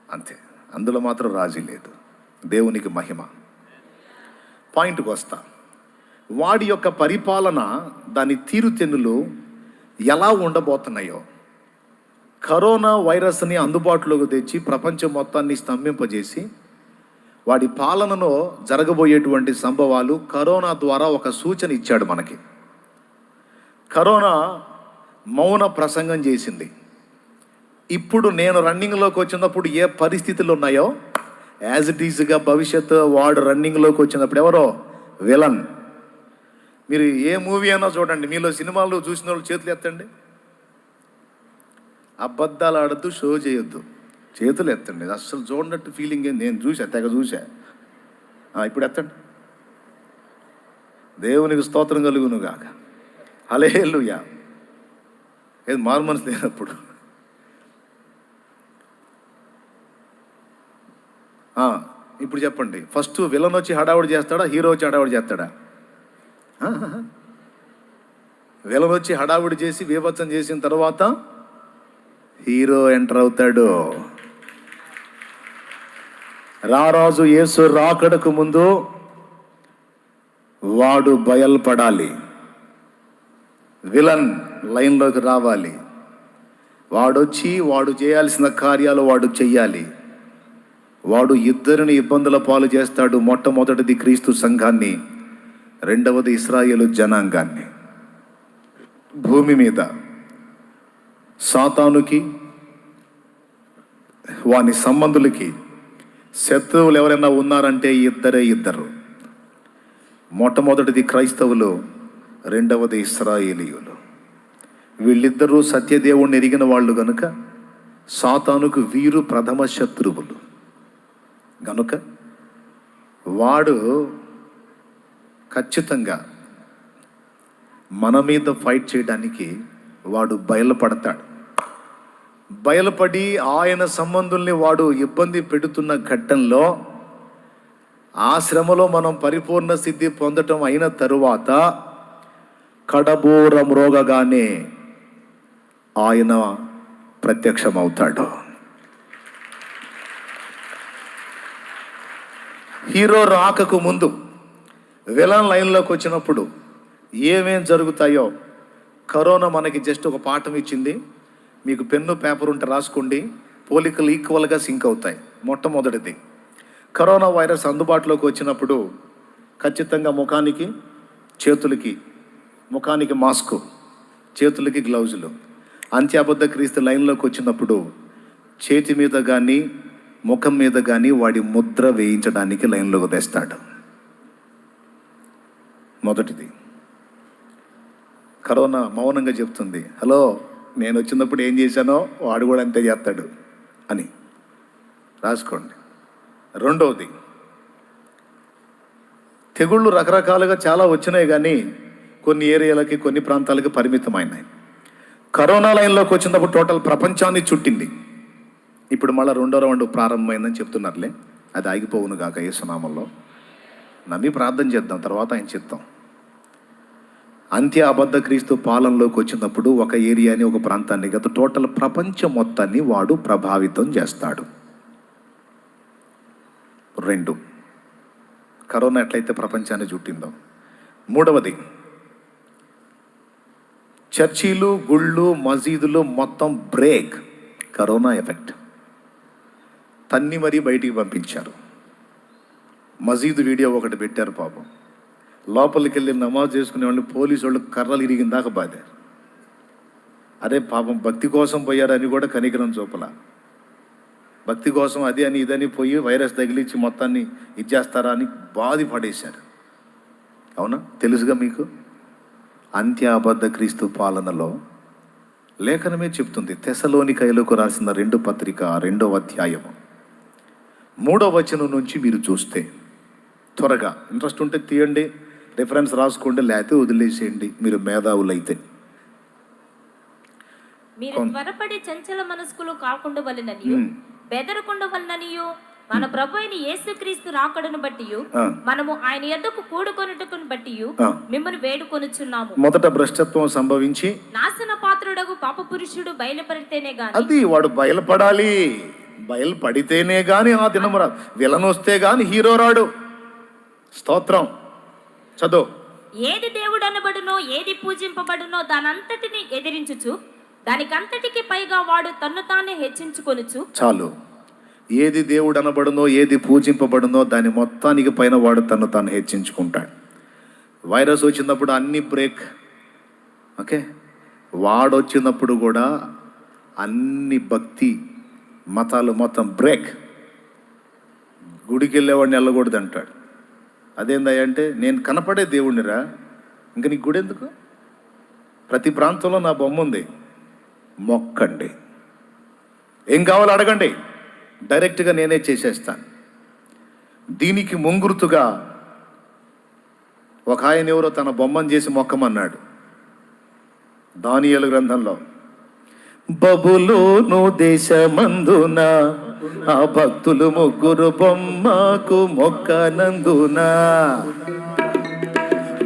అంతే, అందులో మాత్రం రాజీ లేదు. దేవునికి మహిమ. పాయింట్కి వస్తా. వాడి యొక్క పరిపాలన, దాని తీరుతెన్నులు ఎలా ఉండబోతున్నాయో, కరోనా వైరస్ని అందుబాటులోకి తెచ్చి ప్రపంచం మొత్తాన్ని స్తంభింపజేసి వాడి పాలనలో జరగబోయేటువంటి సంభవాలు కరోనా ద్వారా ఒక సూచన ఇచ్చాడు మనకి. కరోనా మౌన ప్రసంగం చేసింది. ఇప్పుడు నేను రన్నింగ్లోకి వచ్చినప్పుడు ఏ పరిస్థితులు ఉన్నాయో యాజ్ ఇట్ ఈజ్గా భవిష్యత్తు వాడు రన్నింగ్లోకి వచ్చినప్పుడు ఎవరో విలన్. మీరు ఏ మూవీ అయినా చూడండి, మీలో సినిమాలు చూసిన వాళ్ళు చేతులు ఎత్తండి. అబద్ధాలు ఆడద్దు, షో చేయొద్దు, చేతులు ఎత్తండి. అస్సలు చూడనట్టు ఫీలింగ్ ఏంది? నేను తెగ చూసా. ఇప్పుడు ఎత్తండి. దేవునికి స్తోత్రం కలుగును గాక. హల్లెలూయా. ఏది మారు మనసు లేనప్పుడు ఇప్పుడు చెప్పండి, ఫస్ట్ విలన్ వచ్చి హడావుడి చేస్తాడా, హీరో వచ్చి హడావుడి చేస్తాడా? విలన్ వచ్చి హడావుడి చేసి బీభత్సం చేసిన తర్వాత హీరో ఎంటర్ అవుతాడు. రారాజు యేసు రాకడకు ముందు వాడు బయల్పడాలి, విలన్ లైన్లోకి రావాలి. వాడొచ్చి వాడు చేయాల్సిన కార్యాలు వాడు చెయ్యాలి. వాడు ఇద్దరిని ఇబ్బందుల పాలు చేస్తాడు. మొట్టమొదటిది క్రీస్తు సంఘాన్ని, రెండవది ఇశ్రాయేలు జనాంగాన్ని. భూమి మీద సాతానుకి వాని సంబంధులకి శత్రువులు ఎవరైనా ఉన్నారంటే ఇద్దరు. మొట్టమొదటిది క్రైస్తవులు, రెండవది ఇశ్రాయేలీయులు. వీళ్ళిద్దరూ సత్యదేవుణ్ణి ఎరిగిన వాళ్ళు గనుక సాతానుకు వీరు ప్రథమ శత్రువులు గనుక వాడు ఖచ్చితంగా మన మీద ఫైట్ చేయడానికి వాడు బయలుపడతాడు. బయలుపడి ఆయన సంబంధుల్ని వాడు ఇబ్బంది పెడుతున్న ఘట్టంలో, ఆ శ్రమలో మనం పరిపూర్ణ సిద్ధి పొందటం అయిన తరువాత కడబూర మ్రోగగానే ఆయన ప్రత్యక్షమవుతాడు. హీరో రాకకు ముందు విలన్ లైన్లోకి వచ్చినప్పుడు ఏమేం జరుగుతాయో కరోనా మనకి జస్ట్ ఒక పాఠం ఇచ్చింది. మీకు పెన్ను పేపర్ ఉంటే రాసుకోండి, పోలికలు ఈక్వల్గా సింక్ అవుతాయి. మొట్టమొదటిది, కరోనా వైరస్ అందుబాటులోకి వచ్చినప్పుడు ఖచ్చితంగా ముఖానికి చేతులకి, ముఖానికి మాస్కు, చేతులకి గ్లౌజులు. అంత్యాబద్ధ క్రీస్తు లైన్లోకి వచ్చినప్పుడు చేతి మీద కానీ ముఖం మీద కానీ వాడి ముద్ర వేయించడానికి లైన్లోకి తెస్తాడు. మొదటిది, కరోనా మౌనంగా చెప్తుంది, హలో నేను వచ్చినప్పుడు ఏం చేశానో వాడు కూడా అంతే చేస్తాడు అని రాసుకోండి. రెండవది, తెగుళ్ళు రకరకాలుగా చాలా వచ్చినాయి కానీ కొన్ని ఏరియాలకి కొన్ని ప్రాంతాలకి పరిమితమైనాయి. కరోనా లైన్లోకి వచ్చినప్పుడు టోటల్ ప్రపంచాన్ని చుట్టింది. ఇప్పుడు మళ్ళీ రెండో రౌండ్ ప్రారంభమైందని చెప్తున్నారులే, అది ఆగిపోవును గాక యేసునామంలో. నమ్మి ప్రార్థన చేద్దాం, తర్వాత ఆయన చెప్తాం. అంత్య అబద్ధ క్రీస్తు పాలనలోకి వచ్చినప్పుడు ఒక ఏరియాని, ఒక ప్రాంతాన్ని, గత టోటల్ ప్రపంచం మొత్తాన్ని వాడు ప్రభావితం చేస్తాడు. 2, కరోనా ఎట్లయితే ప్రపంచాన్ని చుట్టిందో. మూడవది, చర్చీలు, గుళ్ళు, మసీదులు మొత్తం బ్రేక్. Corona effect. తన్ని మరీ బయటికి పంపించారు. మసీదు వీడియో ఒకటి పెట్టారు. పాపం లోపలికి వెళ్ళి నమాజ్ చేసుకునే వాళ్ళు పోలీసు వాళ్ళు కర్రలు ఇరిగిన దాకా బాధారు. అరే పాపం భక్తి కోసం పోయారని కూడా కనికరం చూపల. భక్తి కోసం అది అని ఇదని పోయి వైరస్ తగిలించి మొత్తాన్ని ఇచ్చేస్తారా అని బాధి పడేశారు. అవునా? తెలుసుగా మీకు. అంత్య అబద్ధ క్రీస్తు పాలనలో లేఖనమే చెప్తుంది. తెస్సలోనికయులకు రాసిన 2 పత్రిక 2వ అధ్యాయము 3వ వచనం నుంచి మీరు చూస్తే, త్వరగా ఇంట్రెస్ట్ ఉంటే తీయండి, రిఫరెన్స్ రాసుకోండి, లేకపోతే వదిలేసేయండి మీరు మేధావులైతే. మీరు త్వరపడి చంచల మనస్కులు కాకుండా వలననియు బెదరకుండా వలననియు మన ప్రభు అయిన యేసుక్రీస్తు రాకడను బట్టి మనము ఆయన యొద్దకు కూడుకొనుటకును బట్టి మిమ్మల్ని వేడుకొనుచున్నాము. మొదట భ్రష్టత్వం సంభవించి నాశన పాత్రుడగు పాప పురుషుడు బయలుపడితేనే గాని, అది వాడు బయలుపడాలి. బయలుపడితేనే గాని ఆ దినము రాదు. విలన్ వస్తే గాని హీరో రాడు. స్తోత్రం. చదువు. ఏది దేవుడు అనబడునో, ఏది పూజింపబడునో దానంతటిని ఎదిరించుచు దానికంతటికి పైగా వాడు తన్ను తానే హెచ్చించుకొనుచు. చాలు. ఏది దేవుడు అనబడునో, ఏది పూజింపబడునో దాని మొత్తానికి పైన వాడు తను తాను హెచ్చించుకుంటాడు. వైరస్ వచ్చినప్పుడు అన్ని బ్రేక్. ఓకే, వాడు వచ్చినప్పుడు కూడా అన్ని భక్తి మతాలు మొత్తం బ్రేక్. గుడికి వెళ్ళేవాడిని వెళ్ళకూడదు అంటాడు. అదేందయ్యా అంటే, నేను కనపడే దేవుణ్ణిరా, ఇంక నీకు గుడి ఎందుకు? ప్రతి ప్రాంతంలో నా బొమ్మ ఉంది, మొక్కండి, ఏం కావాలో అడగండి, డైరెక్ట్గా నేనే చేసేస్తాను. దీనికి ముంగుర్తుగా ఒక ఆయన ఎవరో తన బొమ్మను చేసి మొక్కమన్నాడు. దానియేలు గ్రంథంలో, బబులోను దేశమందున ఆ భక్తులు ముగ్గురు బొమ్మకు మొక్కనందున,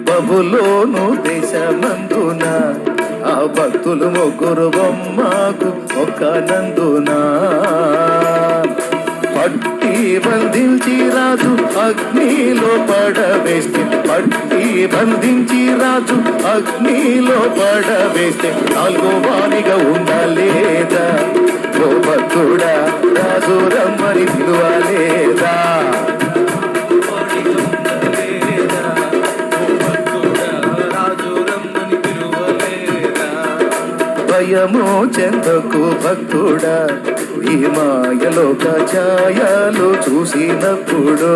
బబులోను దేశమందున ఆ భక్తులు ముగ్గురు బొమ్మకు మొక్కనందున, పట్టి బంధించి రాజు అగ్నిలో పడవేస్తే, పట్టి బంధించి రాజు అగ్నిలో పడవేస్తే, నాలుగో వానిగా ఉండలేదా? ఓ భక్తుడా, రాజు రమ్మని పిలువలేదా? భయము చెందకు భక్తుడా, ఈ మాయలోక ఛాయలు చూసినప్పుడు,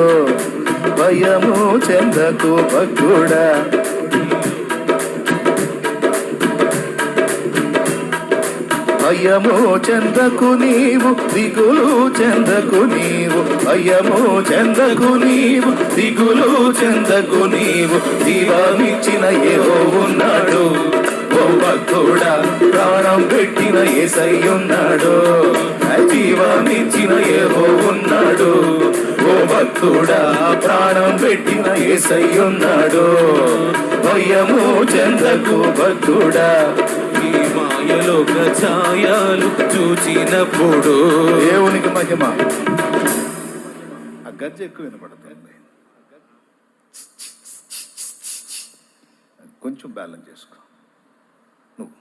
భయము చెందకు భక్తుడా, భయము చెందకు నీవు, దిగులు చెందకు నీవు, భయము చెందకు నీవు, దిగులు చెందకు నీవు, జీవమిచ్చిన ఏవో ఉన్నాడు. ఓ భక్తుడా, ప్రాణం పెట్టిన యేసయ్యున్నాడు, జీవమిచ్చిన ఏవో ఉన్నాడు. ఓ భక్తుడా, ప్రాణం పెట్టిన యేసయ్యున్నాడు, భయము చెందకు భక్తుడా, ఈ మాయలోక ఛాయలు చూచినప్పుడు. దేవునికి మహిమ. ఆ గజ్జ ఎక్కువ వినపడుతుంది, కొంచెం బ్యాలెన్స్ చేసుకో. నువ్వు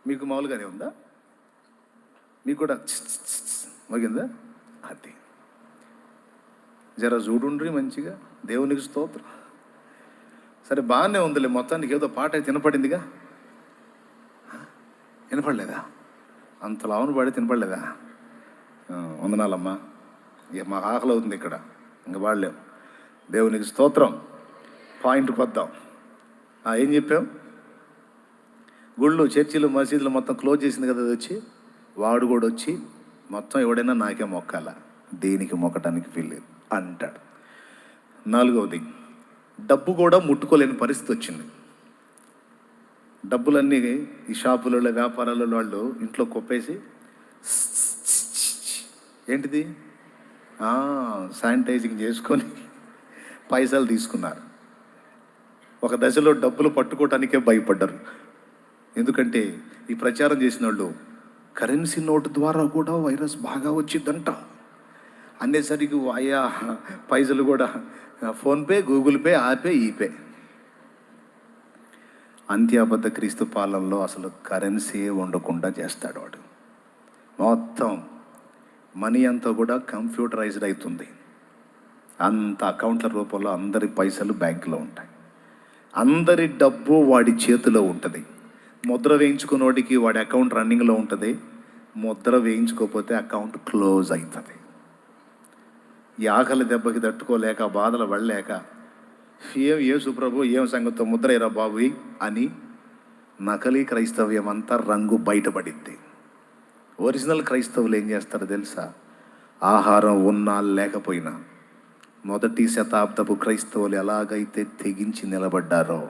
మీకు మామూలుగానే ఉందా? మీకు కూడా మగిందా? అది జర చూడుండ్రి మంచిగా. దేవునికి స్తోత్రం. సరే, బాగానే ఉందిలే, మొత్తానికి ఏదో పాట అయితే వినపడిందిగా. వినపడలేదా? అంత లావును పడి తినపడలేదా? వందనాలమ్మా. ఇక మాకు ఆకలి అవుతుంది ఇక్కడ, ఇంక పాడలేము. దేవునికి స్తోత్రం. పాయింట్కి వద్దాం. ఏం చెప్పాం? గుళ్ళు, చర్చిలు, మసీదులు మొత్తం క్లోజ్ చేసింది కదా. అది వచ్చి వాడు కూడా వచ్చి మొత్తం ఎవడైనా నాకే మొక్కాల, దేనికి మొక్కటానికి వీల్లేదు అంటాడు. నాలుగవది, డబ్బు కూడా ముట్టుకోలేని పరిస్థితి వచ్చింది. డబ్బులన్నీ ఈ షాపులలో, వ్యాపారాలలో వాళ్ళు ఇంట్లో కొప్పేసి, ఏంటిది, శానిటైజింగ్ చేసుకొని పైసలు తీసుకున్నారు. ఒక దశలో డబ్బులు పట్టుకోవటానికే భయపడ్డారు. ఎందుకంటే ఈ ప్రచారం చేసిన వాళ్ళు కరెన్సీ నోటు ద్వారా కూడా వైరస్ బాగా వచ్చిందంట అనేసరికి అయ్యా పైసలు కూడా ఫోన్పే, గూగుల్ పే, ఆపే, ఈపే. అంత్యాబద్ధ క్రీస్తు పాలనలో అసలు కరెన్సీ ఉండకుండా చేస్తాడు వాడు. మొత్తం మనీ అంతా కూడా కంప్యూటరైజ్డ్ అవుతుంది. అంత అకౌంట్ల రూపంలో అందరి పైసలు బ్యాంకులో ఉంటాయి. అందరి డబ్బు వాడి చేతిలో ఉంటుంది. ముద్ర వేయించుకున్నోడికి వాడి అకౌంట్ రన్నింగ్లో ఉంటుంది, ముద్ర వేయించుకోకపోతే అకౌంట్ క్లోజ్ అవుతుంది. ఈ ఆకలి దెబ్బకి తట్టుకోలేక, బాధలు పడలేక, యేసు ప్రభు ఏం సంగతో ముద్రేరా బాబు అని నకలీ క్రైస్తవ్యం అంతా రంగు బయటపడింది. ఒరిజినల్ క్రైస్తవులు ఏం చేస్తారో తెలుసా? ఆహారం ఉన్నా లేకపోయినా మొదటి శతాబ్దపు క్రైస్తవులు ఎలాగైతే తెగించి నిలబడ్డారో,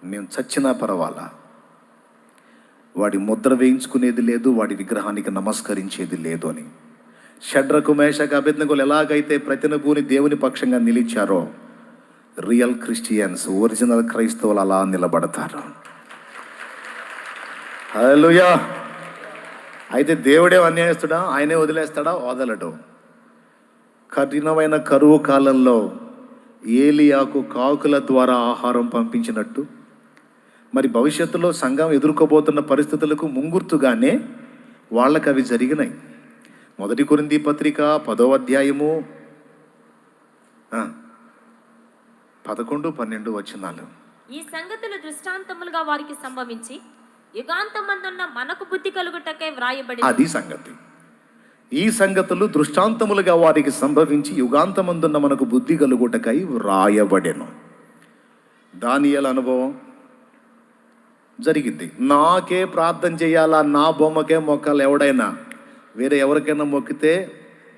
మేము చచ్చినా పర్వాలా, వాడి ముద్ర వేయించుకునేది లేదు, వాడి విగ్రహానికి నమస్కరించేది లేదు అని షడ్రకు, మేషకు, అబేద్నెగోలు ఎలాగైతే ప్రతినభూని దేవుని పక్షంగా నిలిచారో, రియల్ క్రిస్టియన్స్, ఒరిజినల్ క్రైస్తవులు అలా నిలబడతారు. హల్లెలూయా. అయితే దేవుడే అన్యాయస్తుడా? ఆయనే వదిలేస్తాడా? వదలడు. కఠినమైన కరువు కాలంలో ఏలియాకు కాకుల ద్వారా ఆహారం పంపించినట్టు, మరి భవిష్యత్తులో సంఘం ఎదుర్కోబోతున్న పరిస్థితులకు ముంగుర్తుగానే వాళ్ళకి అవి జరిగినాయి. 1 కొరింథీ పత్రిక 10వ అధ్యాయము 11, 12 వచనాలు. ఈ సంగతులు దృష్టాంతములుగా వారికి సంభవించి యుగాంతమందున్న మనకు బుద్ధి కలుగుటకే వ్రాయబడి. అది సంగతి. ఈ సంగతులు దృష్టాంతములుగా వారికి సంభవించి యుగాంతమందున్న మనకు బుద్ధి కలుగుటకై వ్రాయబడెను. దానియేలు అనుభవం జరిగింది. నాకే ప్రార్థన చేయాలా, నా బొమ్మకే మొక్కాలి, ఎవడైనా వేరే ఎవరికైనా మొక్కితే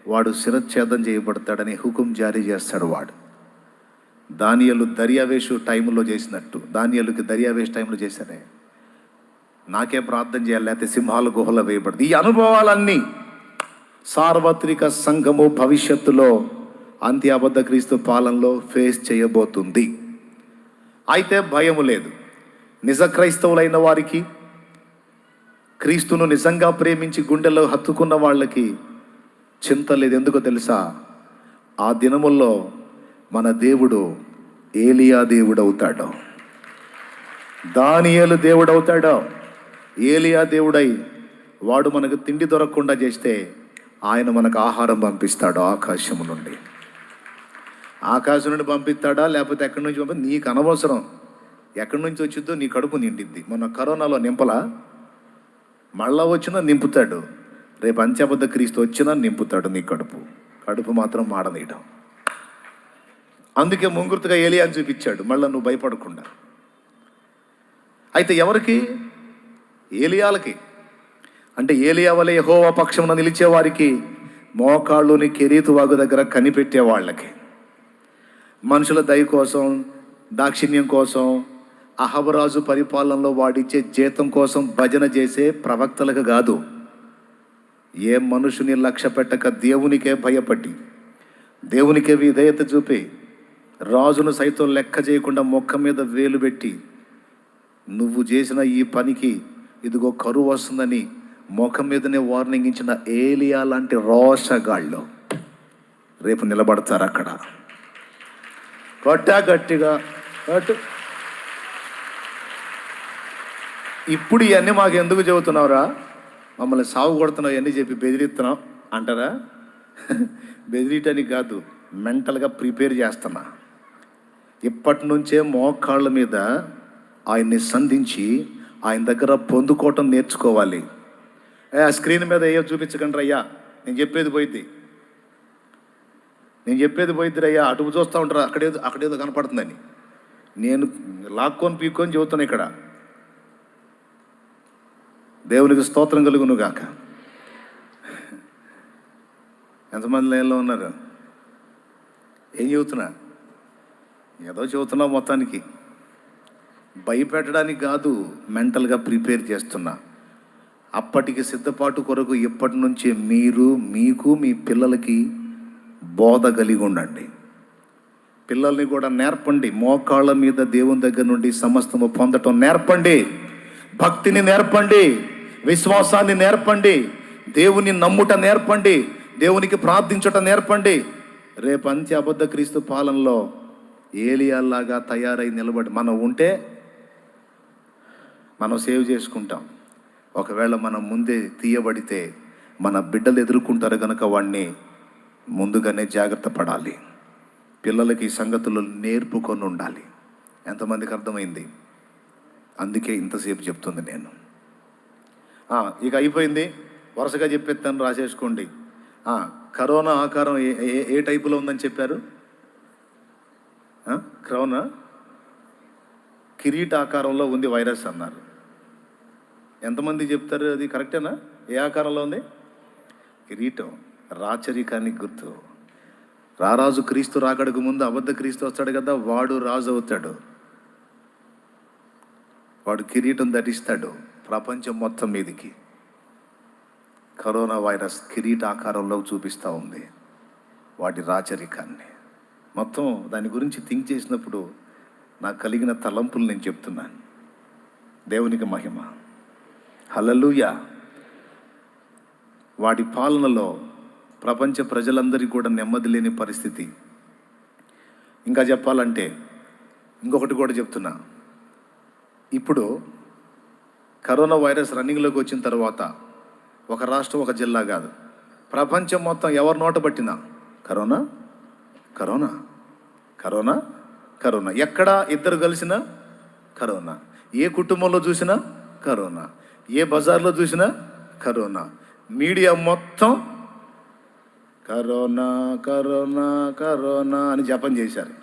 వాడు శిరచ్ఛేదం చేయబడతాడని హుకుం జారీ చేస్తాడు వాడు. దానియేలు దర్యావేషు టైంలో చేసినట్టు, దానియేలుకి దర్యావేషు టైంలో చేశారే, నాకే ప్రార్థన చేయాలి లేకపోతే సింహాల గుహలో వేయబడదు. ఈ అనుభవాలన్నీ సార్వత్రిక సంఘము భవిష్యత్తులో అంత్య అబద్ధ క్రీస్తు పాలనలో ఫేస్ చేయబోతుంది. అయితే భయము లేదు. నిజ క్రైస్తవులైన వారికి, క్రీస్తును నిజంగా ప్రేమించి గుండెల్లో హత్తుకున్న వాళ్ళకి చింత లేదు. ఎందుకో తెలుసా? ఆ దినముల్లో మన దేవుడు ఏలియా దేవుడు అవుతాడు, దానియేలు దేవుడు అవుతాడు. ఏలియా దేవుడై వాడు మనకు తిండి దొరకకుండా చేస్తే ఆయన మనకు ఆహారం పంపిస్తాడు. ఆకాశము నుండి, ఆకాశం నుండి పంపిస్తాడా లేకపోతే ఎక్కడి నుంచి పంపి నీకు అనవసరం. ఎక్కడి నుంచి వచ్చిద్దో నీ కడుపు నిండిద్ది. మొన్న కరోనాలో నింపలా, మళ్ళా వచ్చినా నింపుతాడు. రేపు అంత్యబద్ధ క్రీస్తు వచ్చినా నింపుతాడు నీ కడుపు మాత్రం మాడనీయడం. అందుకే ముంగుర్తుగా ఏలియాని చూపించాడు, మళ్ళీ నువ్వు భయపడకుండా. అయితే ఎవరికి? ఏలియాలకి. అంటే ఏలియా వలె యెహోవా పక్షమున నిలిచేవారికి, మోకాళ్ళుని కెరీతు వాగు దగ్గర కనిపెట్టే వాళ్ళకి, మనుషుల దయ కోసం, దాక్షిణ్యం కోసం, అహబరాజు పరిపాలనలో వాడిచ్చే జీతం కోసం భజన చేసే ప్రవక్తలకు కాదు. ఏ మనుషుని లక్ష్య పెట్టక దేవునికే భయపడి, దేవునికే విధేయత చూపి, రాజును సైతం లెక్క చేయకుండా మొక్క మీద వేలు పెట్టి, నువ్వు చేసిన ఈ పనికి ఇదిగో కరువు వస్తుందని మొఖం మీదనే వార్నింగ్ ఇచ్చిన ఏలియా లాంటి రోషగాళ్ళు రేపు నిలబడతారు అక్కడ. కొట్టా గట్టిగా కొట్టు. ఇప్పుడు ఇవన్నీ మాకు ఎందుకు చెబుతున్నావురా, మమ్మల్ని సాగు కొడుతున్నావు ఇవన్నీ చెప్పి బెదిరిస్తున్నావు అంటారా? బెదిరియటానికి కాదు, మెంటల్గా ప్రిపేర్ చేస్తున్నా. ఇప్పటి నుంచే మోకాళ్ళ మీద ఆయన్ని సంధించి ఆయన దగ్గర పొందుకోవటం నేర్చుకోవాలి. ఆ స్క్రీన్ మీద ఏయో చూపించకండి అయ్యా, నేను చెప్పేది పోయిద్ది అయ్యా, అటు చూస్తూ ఉంటారా, అక్కడేదో కనపడుతుందని. నేను లాక్కొని పీక్కొని చెబుతాను ఇక్కడ. దేవునికి స్తోత్రం కలుగును గాక. ఎంతమంది లైన్లో ఉన్నారు? ఏం చెబుతున్నా? ఏదో చెబుతున్నా, మొత్తానికి భయపెట్టడానికి కాదు, మెంటల్గా ప్రిపేర్ చేస్తున్నా. అప్పటికి సిద్ధపాటు కొరకు ఇప్పటి నుంచే మీకు మీ పిల్లలకి బోధ కలిగి ఉండండి. పిల్లల్ని కూడా నేర్పండి. మోకాళ్ళ మీద దేవుని దగ్గర నుండి సమస్తము పొందటం నేర్పండి. భక్తిని నేర్పండి, విశ్వాసాన్ని నేర్పండి, దేవుని నమ్ముట నేర్పండి, దేవునికి ప్రార్థించుట నేర్పండి. రేపు అంత్య అబద్ధ క్రీస్తు పాలనలో ఏలియాల్లాగా తయారై నిలబడి మనం ఉంటే మనం సేవ్ చేసుకుంటాం. ఒకవేళ మనం ముందే తీయబడితే మన బిడ్డలు ఎదుర్కొంటారు కనుక వాడిని ముందుగానే జాగ్రత్త పడాలి. పిల్లలకి ఈ సంగతులు నేర్పుకొని ఉండాలి. ఎంతమందికి అర్థమైంది? అందుకే ఇంతసేపు చెప్తుంది నేను. ఇక అయిపోయింది, వరుసగా చెప్పేస్తాను, రాసేసుకోండి. కరోనా ఆకారం ఏ టైపులో ఉందని చెప్పారు? కరోనా కిరీట ఆకారంలో ఉంది వైరస్ అన్నారు. ఎంతమంది చెప్తారు అది కరెక్టేనా? ఏ ఆకారంలో ఉంది? కిరీటం, రాచరికానికి గుర్తు. రారాజు క్రీస్తు రాకడకు ముందు అబద్ధ క్రీస్తు వస్తాడు కదా, వాడు రాజు అవుతాడు. వాడు కిరీటం ధరిస్తాడు ప్రపంచం మొత్తం మీదికి. కరోనా వైరస్ కిరీట ఆకారంలో చూపిస్తూ ఉంది వాటి రాచరికాన్ని. మొత్తం దాని గురించి థింక్ చేసినప్పుడు నాకు కలిగిన తలంపులు నేను చెప్తున్నాను. దేవునికి మహిమ, హల్లెలూయా. వాటి పాలనలో ప్రపంచ ప్రజలందరికీ కూడా నెమ్మది లేని పరిస్థితి. ఇంకా చెప్పాలంటే ఇంకొకటి కూడా చెప్తున్నా. ఇప్పుడు కరోనా వైరస్ రన్నింగ్లోకి వచ్చిన తర్వాత ఒక రాష్ట్రం, ఒక జిల్లా కాదు, ప్రపంచం మొత్తం ఎవరి నోట పట్టినా కరోనా కరోనా కరోనా కరోనా. ఎక్కడ ఇద్దరు కలిసినా కరోనా, ఏ కుటుంబంలో చూసినా కరోనా, ఏ బజార్లో చూసినా కరోనా. మీడియా మొత్తం కరోనా కరోనా కరోనా అని జపం చేశారు.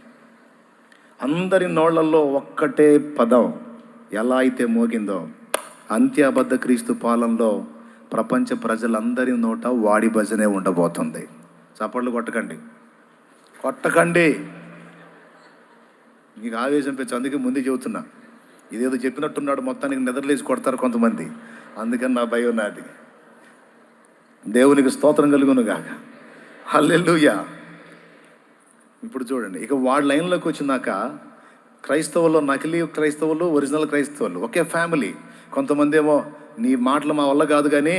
అందరి నోళ్లలో ఒక్కటే పదం ఎలా అయితే మోగిందో, అంత్యబద్ధ క్రీస్తు పాలనలో ప్రపంచ ప్రజలందరి నోట వాడి భజనే ఉండబోతుంది. చప్పట్లు కొట్టకండి, కొట్టకండి. మీకు ఆవేశం పెంచి అందుకే ముందే చెబుతున్నా. ఇదేదో చెప్పినట్టున్నాడు, మొత్తానికి నిద్రలేసి కొడతారు కొంతమంది, అందుకని నా భయం నాది. దేవునికి స్తోత్రం కలుగును గాక. హల్లెలూయా. ఇప్పుడు చూడండి, ఇక వాళ్ళ లైన్లోకి వచ్చినాక క్రైస్తవుల్లో నకిలీ క్రైస్తవులు, ఒరిజినల్ క్రైస్తవులు ఒకే ఫ్యామిలీ. కొంతమంది ఏమో నీ మాటలు మా వల్ల కాదు కానీ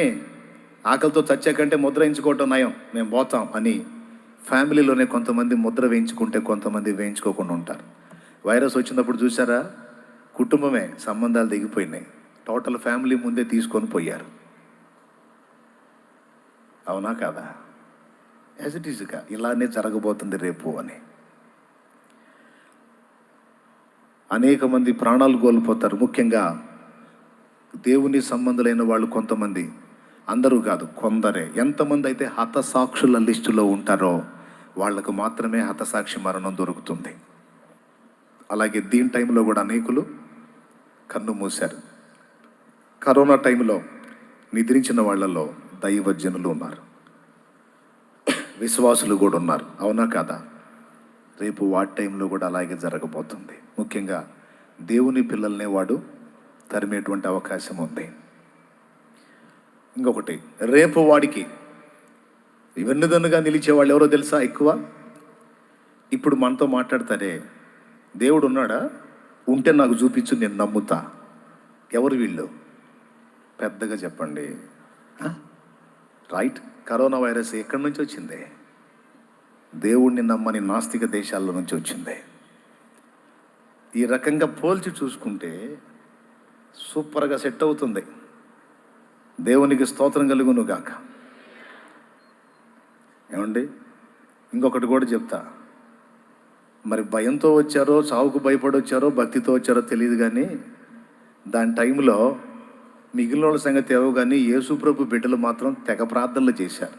ఆకలితో చచ్చాకంటే ముద్ర వేయించుకోవటం నయం, మేము పోతాం అని ఫ్యామిలీలోనే కొంతమంది ముద్ర వేయించుకుంటే కొంతమంది వేయించుకోకుండా ఉంటారు. వైరస్ వచ్చినప్పుడు చూసారా, కుటుంబమే సంబంధాలు దిగిపోయినాయి, టోటల్ ఫ్యామిలీ ముందే తీసుకొని పోయారు. అవునా కాదా? యాజ్ ఇట్ ఈజ్గా ఇలానే జరగబోతుంది రేపు అని. అనేక మంది ప్రాణాలు కోల్పోతారు. ముఖ్యంగా దేవుని సంబంధులైన వాళ్ళు కొంతమంది, అందరూ కాదు కొందరే. ఎంతమంది అయితే హతసాక్షుల లిస్టులో ఉంటారో వాళ్లకు మాత్రమే హతసాక్షి మరణం దొరుకుతుంది. అలాగే దీని టైంలో కూడా అనేకులు కన్ను మూశారు. కరోనా టైంలో నిద్రించిన వాళ్ళలో దైవజనులు ఉన్నారు, విశ్వాసులు కూడా ఉన్నారు. అవునా కాదా? రేపు వాటి టైంలో కూడా అలాగే జరగబోతుంది. ముఖ్యంగా దేవుని పిల్లల్నే వాడు తరిమేటువంటి అవకాశం ఉంది. ఇంకొకటి, రేపు వాడికి వెన్నుదన్నుగా నిలిచే వాళ్ళు ఎవరో తెలుసా? ఎక్కువ ఇప్పుడు మనతో మాట్లాడతారే, దేవుడు ఉన్నాడా, ఉంటే నాకు చూపించు, నేను నమ్ముతా. ఎవరు వీళ్ళు? పెద్దగా చెప్పండి. రైట్, కరోనా వైరస్ ఎక్కడి నుంచి వచ్చింది? దేవుణ్ణి నమ్మని నాస్తిక దేశాల్లో నుంచి వచ్చింది. ఈ రకంగా పోల్చి చూసుకుంటే సూపర్గా సెట్ అవుతుంది. దేవునికి స్తోత్రం కలుగును గాక. ఏమండి, ఇంకొకటి కూడా చెప్తా. మరి భయంతో వచ్చారో, చావుకు భయపడి వచ్చారో, భక్తితో వచ్చారో తెలియదు కానీ దాని టైంలో మిగిలిన వాళ్ళ సంగతి ఏవో కానీ యేసుప్రభు బిడ్డలు మాత్రం తెగ ప్రార్థనలు చేశారు.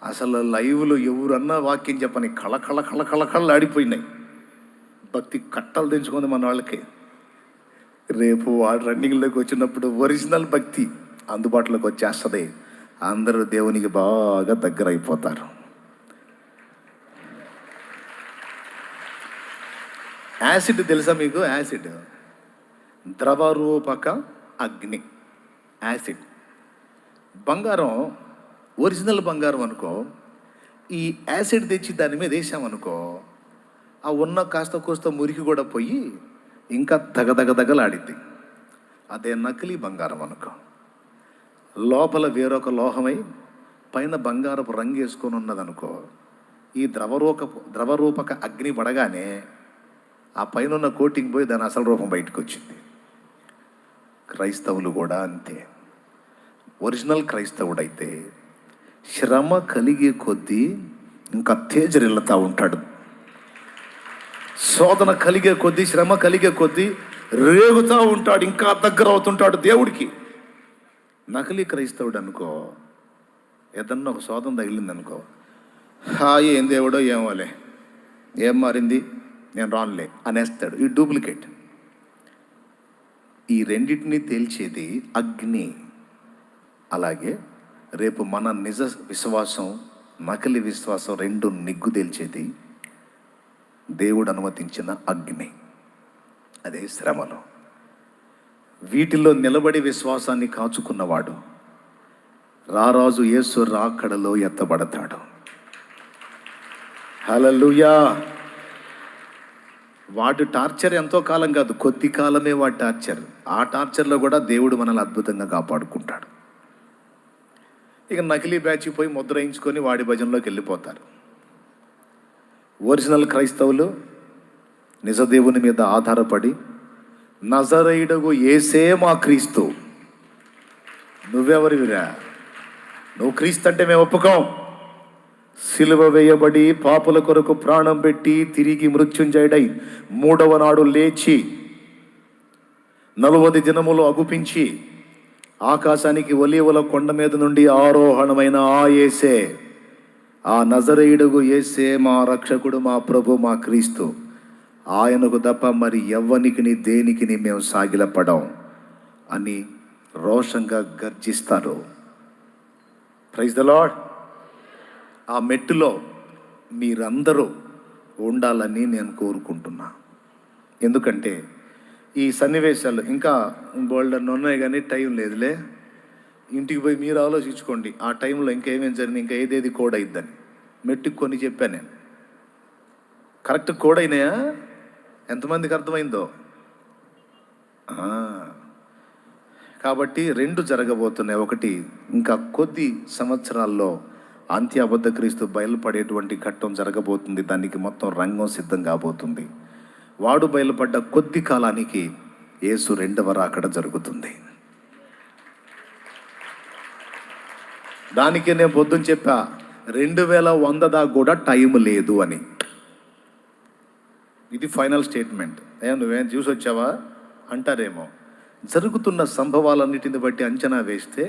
అసలు లైవ్లో ఎవరన్నా వాక్యం చెప్పని కళ ఆడిపోయినాయి. భక్తి కట్టలు తెంచుకుంది మన వాళ్ళకి. రేపు వాడు రన్నింగ్లోకి వచ్చినప్పుడు ఒరిజినల్ భక్తి అందుబాటులోకి వచ్చేస్తుంది. అందరూ దేవునికి బాగా దగ్గర అయిపోతారు. యాసిడ్ తెలుసా మీకు? యాసిడ్ ద్రవరూపక అగ్ని. యాసిడ్ బంగారం, ఒరిజినల్ బంగారం అనుకో, ఈ యాసిడ్ తెచ్చి దాని మీద వేసామనుకో, ఆ ఉన్న కాస్త కోస్త మురికి కూడా పోయి ఇంకా దగదగదగలాడిద్ది. అదే నకిలీ బంగారం అనుకో, లోపల వేరొక లోహమై పైన బంగారపు రంగు వేసుకొని ఉన్నదనుకో, ఈ ద్రవరూపక అగ్ని పడగానే ఆ పైన ఉన్న కోటింగ్ పోయి దాని అసలు రూపం బయటకు వచ్చింది. క్రైస్తవులు కూడా అంతే. ఒరిజినల్ క్రైస్తవుడైతే శ్రమ కలిగే కొద్దీ ఇంకా తేజరిల్లుతూ ఉంటాడు. శోధన కలిగే కొద్దీ, శ్రమ కలిగే కొద్దీ రేగుతూ ఉంటాడు, ఇంకా దగ్గర అవుతుంటాడు దేవుడికి. నకిలీ క్రైస్తవుడు అనుకో, ఏదన్నా ఒక శోధన తగిలిందనుకో, ఏం దేవుడో ఏమోలే, ఏం మారింది, నేను రానులే అనేస్తాడు. ఈ డూప్లికేట్. ఈ రెండింటినీ తేల్చేది అగ్ని. అలాగే రేపు మన నిజ విశ్వాసం, నకిలీ విశ్వాసం రెండు నిగ్గు తేల్చేది దేవుడు అనుమతించిన అగ్ని. అదే శ్రమలు. వీటిలో నిలబడి విశ్వాసాన్ని కాచుకున్నవాడు రారాజు యేసు రాకడలో ఎత్తబడతాడు. హల్లెలూయా. వాటి టార్చర్ ఎంతో కాలం కాదు, కొద్ది కాలమే వాటి టార్చర్. ఆ టార్చర్లో కూడా దేవుడు మనల్ని అద్భుతంగా కాపాడుకుంటాడు. ఇక నకిలీ బ్యాచ్ పోయి ముద్ర వేయించుకొని వాడి భజనలోకి వెళ్ళిపోతారు. ఒరిజినల్ క్రైస్తవులు నిజదేవుని మీద ఆధారపడి, నజరేయుడగు యేసే మా క్రీస్తు. నువ్వెవరివిరా? నువ్వు క్రీస్తు అంటే మేము ఒప్పుకోం. సిలువ వేయబడి పాపుల కొరకు ప్రాణం పెట్టి తిరిగి మృత్యుంజయుడై మూడవ నాడు లేచి 40 దినములు అగుపించి ఆకాశానికి ఒలీవల కొండ మీద నుండి ఆరోహణమైన ఆ యేసే ఆ నజరేయుడుగు యేసే మా రక్షకుడు, మా ప్రభు, మా క్రీస్తు. ఆయనకు తప్ప మరి ఎవ్వనికి దేనికి మేము సాగిలపడం అని రోషంగా గర్జిస్తారు. Praise the Lord. ఆ మెట్టులో మీరందరూ ఉండాలని నేను కోరుకుంటున్నా. ఎందుకంటే ఈ సన్నివేశాలు ఇంకా బోల్డన్ ఉన్నాయి, కానీ టైం లేదులే. ఇంటికి పోయి మీరు ఆలోచించుకోండి, ఆ టైంలో ఇంకా ఏమేమి జరిగింది, ఇంకా ఏదేది కోడ్ అయిద్దని. మెట్టుకు కొన్ని చెప్పాను నేను. కరెక్ట్ కోడ్ అయినాయా? ఎంతమందికి అర్థమైందో? కాబట్టి రెండు జరగబోతున్నాయి. ఒకటి, ఇంకా కొద్ది సంవత్సరాల్లో అంత్య అబద్ధ క్రీస్తు బయలుపడేటువంటి ఘట్టం జరగబోతుంది. దానికి మొత్తం రంగం సిద్ధం కాబోతుంది. వాడు బయలుపడ్డ కొద్ది కాలానికి యేసు రెండవ రాకడ జరుగుతుంది. దానికి నేను పొద్దున్న చెప్పా, 2100 దాకా కూడా టైం లేదు అని. ఇది ఫైనల్ స్టేట్మెంట్. నువ్వేం చూసి వచ్చావా అంటారేమో. జరుగుతున్న సంభవాలన్నిటిని బట్టి అంచనా వేస్తే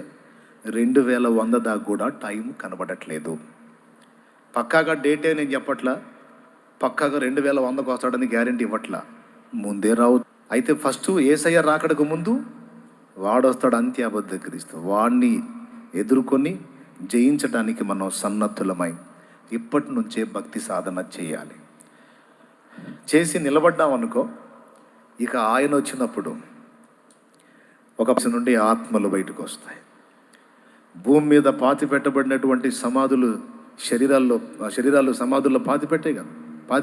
2100 దాకా కూడా టైం కనబడట్లేదు. పక్కాగా డేటే నేను చెప్పట్లా, పక్కాగా 2100కు వస్తాడని గ్యారెంటీ ఇవ్వట్లా. ముందే రావు. అయితే ఫస్ట్ యేసయ్య రాకడకు ముందు వాడొస్తాడు, అంత్య అబద్ధ క్రీస్తు. వాడిని ఎదుర్కొని జయించడానికి మనం సన్నద్ధులమై ఇప్పటి నుంచే భక్తి సాధన చేయాలి. చేసి నిలబడ్డామనుకో, ఇక ఆయన వచ్చినప్పుడు ఒక నుండి ఆత్మలు బయటకు వస్తాయి. భూమి మీద పాతి పెట్టబడినటువంటి సమాధులు శరీరాలు సమాధుల్లో పాతి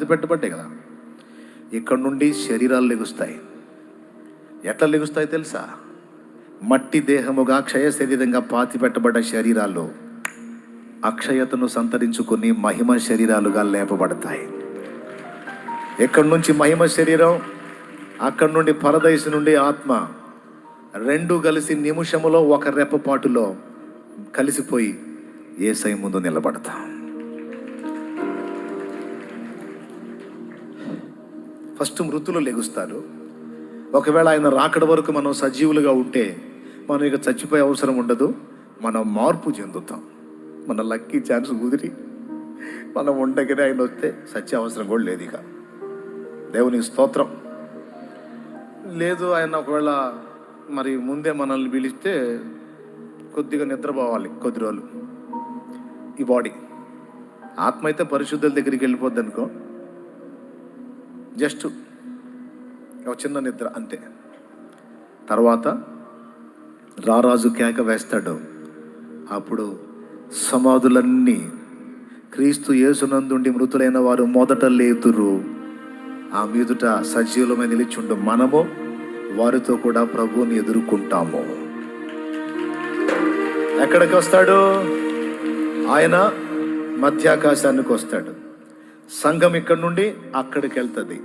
పెట్టబట్టే కదా. ఇక్కడ నుండి శరీరాలు లెగుస్తాయి. ఎట్లా లెగుస్తాయి తెలుసా? మట్టి దేహముగా క్షయ శరీరంగా పాతి పెట్టబడ్డ శరీరాలు అక్షయతను సంతరించుకొని మహిమ శరీరాలుగా లేపబడతాయి. ఎక్కడి నుంచి మహిమ శరీరం, అక్కడి నుండి పరదైసు నుండి ఆత్మ, రెండు కలిసి నిమిషములో ఒక రెప్పపాటులో కలిసిపోయి యేసయ్య ముందు నిలబడతాం. ఫస్ట్ మృతులు లెగుస్తారు. ఒకవేళ ఆయన రాకడ వరకు మనం సజీవులుగా ఉంటే మనం ఇక చచ్చిపోయే అవసరం ఉండదు. మనం మార్పు చెందుతాం. మన లక్కీ ఛాన్స్ కుదిరి మనం ఉండగానే ఆయన వస్తే సత్య అవసరం కూడా లేదు. ఇక దేవునికి స్తోత్రం. లేదు, ఆయన ఒకవేళ మరి ముందే మనల్ని పిలిస్తే కొద్దిగా నిద్రపోవాలి కొద్ది రోజులు. ఈ బాడీ ఆత్మ అయితే పరిశుద్ధుల దగ్గరికి వెళ్ళిపోద్ది అనుకో, జస్ట్ ఒక చిన్న నిద్ర అంతే. తర్వాత రారాజు కేక వేస్తాడు. అప్పుడు సమాధులన్నీ క్రీస్తు యేసునందుండి మృతులైన వారు మొదట లేతురు. ఆ మీదుట సజీవులమై నిలిచుండు మనము వారితో కూడా ప్రభువుని ఎదుర్కొంటాము. ఎక్కడికి వస్తాడు? ఆయన మధ్యాకాశానికి వస్తాడు. సంఘం ఇక్కడ నుండి అక్కడికి వెళ్తుంది.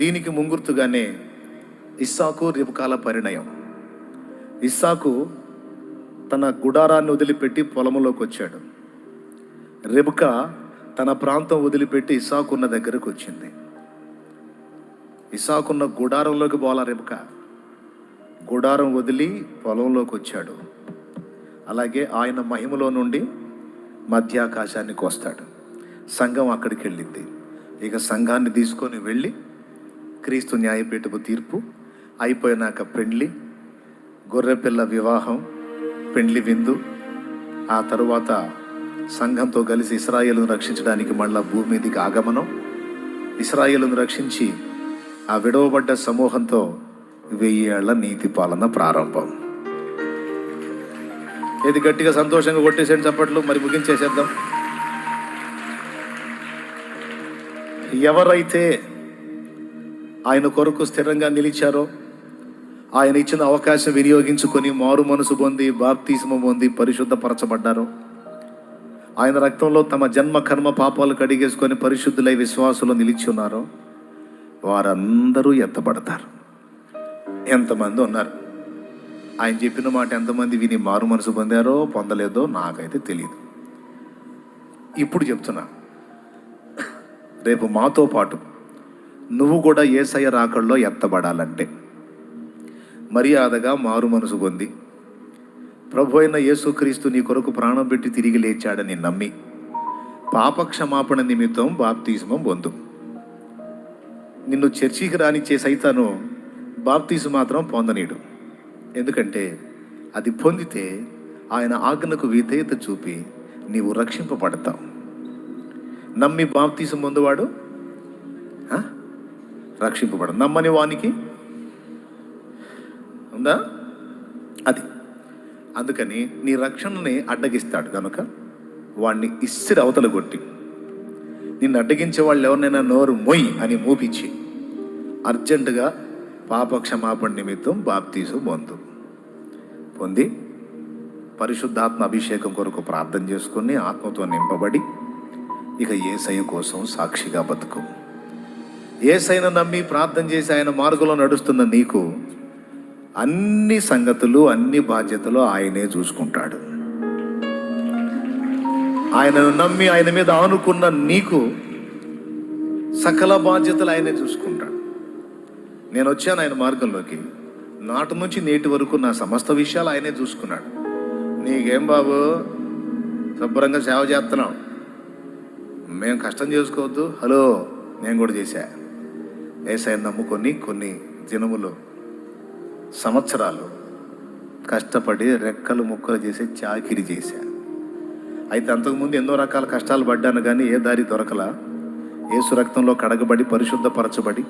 దీనికి ముంగుర్తుగానే ఇస్సాకు రిబ్కాల పరిణయం. ఇస్సాకు తన గుడారాన్ని వదిలిపెట్టి పొలంలోకి వచ్చాడు. రిబ్కా తన ప్రాంతం వదిలిపెట్టి ఇస్సాకున్న దగ్గరకు వచ్చింది. ఇస్సాకున్న గుడారంలోకి పోలా రిబ్కా. గుడారం వదిలి పొలంలోకి వచ్చాడు. అలాగే ఆయన మహిమలో నుండి మధ్యాకాశానికి వస్తాడు. సంఘం అక్కడికి వెళ్ళింది. ఇక సంఘాన్ని తీసుకొని వెళ్ళి క్రీస్తు న్యాయపీఠపు తీర్పు అయిపోయినాక పెండ్లి, గొర్రెపిల్ల వివాహం, పెండ్లి విందు, ఆ తరువాత సంఘంతో కలిసి ఇశ్రాయేలును రక్షించడానికి మళ్ళా భూమి మీదకి ఆగమనం, ఇశ్రాయేలును రక్షించి ఆ విడవబడ్డ సమూహంతో 1000 ఏళ్ల నీతి పాలన ప్రారంభం. ఏది గట్టిగా సంతోషంగా కొట్టేసేయండి చప్పట్లు. మరి ముగించేసేద్దాం. ఎవరైతే ఆయన కొరకు స్థిరంగా నిలిచారో, ఆయన ఇచ్చిన అవకాశం వినియోగించుకొని మారు మనసు పొంది బాప్తిస్మం పొంది పరిశుద్ధపరచబడ్డారో, ఆయన రక్తంలో తమ జన్మ కర్మ పాపాలు కడిగేసుకొని పరిశుద్ధులై విశ్వాసులు నిలిచి ఉన్నారో వారందరూ ఎత్తబడతారు. ఎంతమంది ఉన్నారు? ఆయన చెప్పిన మాట ఎంతమంది విని మారు మనసు పొందారో పొందలేదో నాకైతే తెలియదు. ఇప్పుడు చెప్తున్నా, రేపు మాతో పాటు నువ్వు కూడా యేసయ్య రాకడలో ఎత్తబడాలంటే మర్యాదగా మారు మనసు పొంది ప్రభు అయిన యేసుక్రీస్తు నీ కొరకు ప్రాణం పెట్టి తిరిగి లేచాడని నమ్మి పాపక్షమాపణ నిమిత్తం బాప్తిస్మం పొందు. నిన్ను చర్చికి రానిచ్చే సైతాను బాప్తిజం మాత్రం పొందనీడు. ఎందుకంటే అది పొందితే ఆయన ఆజ్ఞకు విధేయత చూపి నీవు రక్షింపబడతావు. నమ్మి బాప్తిజం పొందువాడు రక్షింపబడు, నమ్మని వానికి ఉందా అది. అందుకని నీ రక్షణని అడ్డగిస్తాడు కనుక వాడిని ఇస్సిరి అవతల కొట్టి, నిన్ను అడ్డగించే వాళ్ళు ఎవరినైనా నోరు మొయ్ అని మూపించి అర్జెంటుగా పాపక్షమాపణ నిమిత్తం బాప్తిజం పొంది పరిశుద్ధాత్మ అభిషేకం కొరకు ప్రార్థన చేసుకుని ఆత్మతో నింపబడి ఇక యేసయ్య కోసం సాక్షిగా బతుకు. యేసయ్యను నమ్మి ప్రార్థన చేసి ఆయన మార్గంలో నడుస్తున్న నీకు అన్ని సంగతులు అన్ని బాధ్యతలు ఆయనే చూసుకుంటాడు. ఆయనను నమ్మి ఆయన మీద ఆనుకున్న నీకు సకల బాధ్యతలు ఆయనే చూసుకుంటాడు. నేను వచ్చాను ఆయన మార్గంలోకి, నాటి నుంచి నేటి వరకు నా సమస్త విషయాలు ఆయనే చూసుకున్నాడు. నీకేం బాబు శుభ్రంగా సేవ చేస్తున్నాం, మేము కష్టం చేసుకోవద్దు. హలో, నేను కూడా చేశా. యేసయ్యను నమ్ముకొని కొన్ని దినములు సంవత్సరాలు కష్టపడి రెక్కలు ముక్కలు చేసి చాకిరి చేశా. అయితే అంతకుముందు ఎన్నో రకాల కష్టాలు పడ్డాను, కానీ ఏ దారి దొరకలా. యేసు రక్తంలో కడగబడి పరిశుద్ధపరచబడి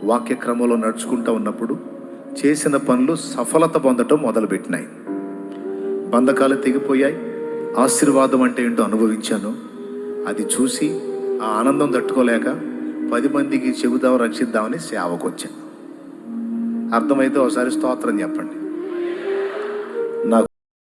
వాక్యక్రమంలో నడుచుకుంటూ ఉన్నప్పుడు చేసిన పనులు సఫలత పొందటం మొదలుపెట్టినాయి. బంధకాలు తెగిపోయాయి. ఆశీర్వాదం అంటే ఏంటో అనుభవించాను. అది చూసి ఆ ఆనందం తట్టుకోలేక 10 మందికి చెబుదాం, రక్షిద్దామని సేవకు వచ్చాను. అర్థమైతే ఒకసారి స్తోత్రం చెప్పండి.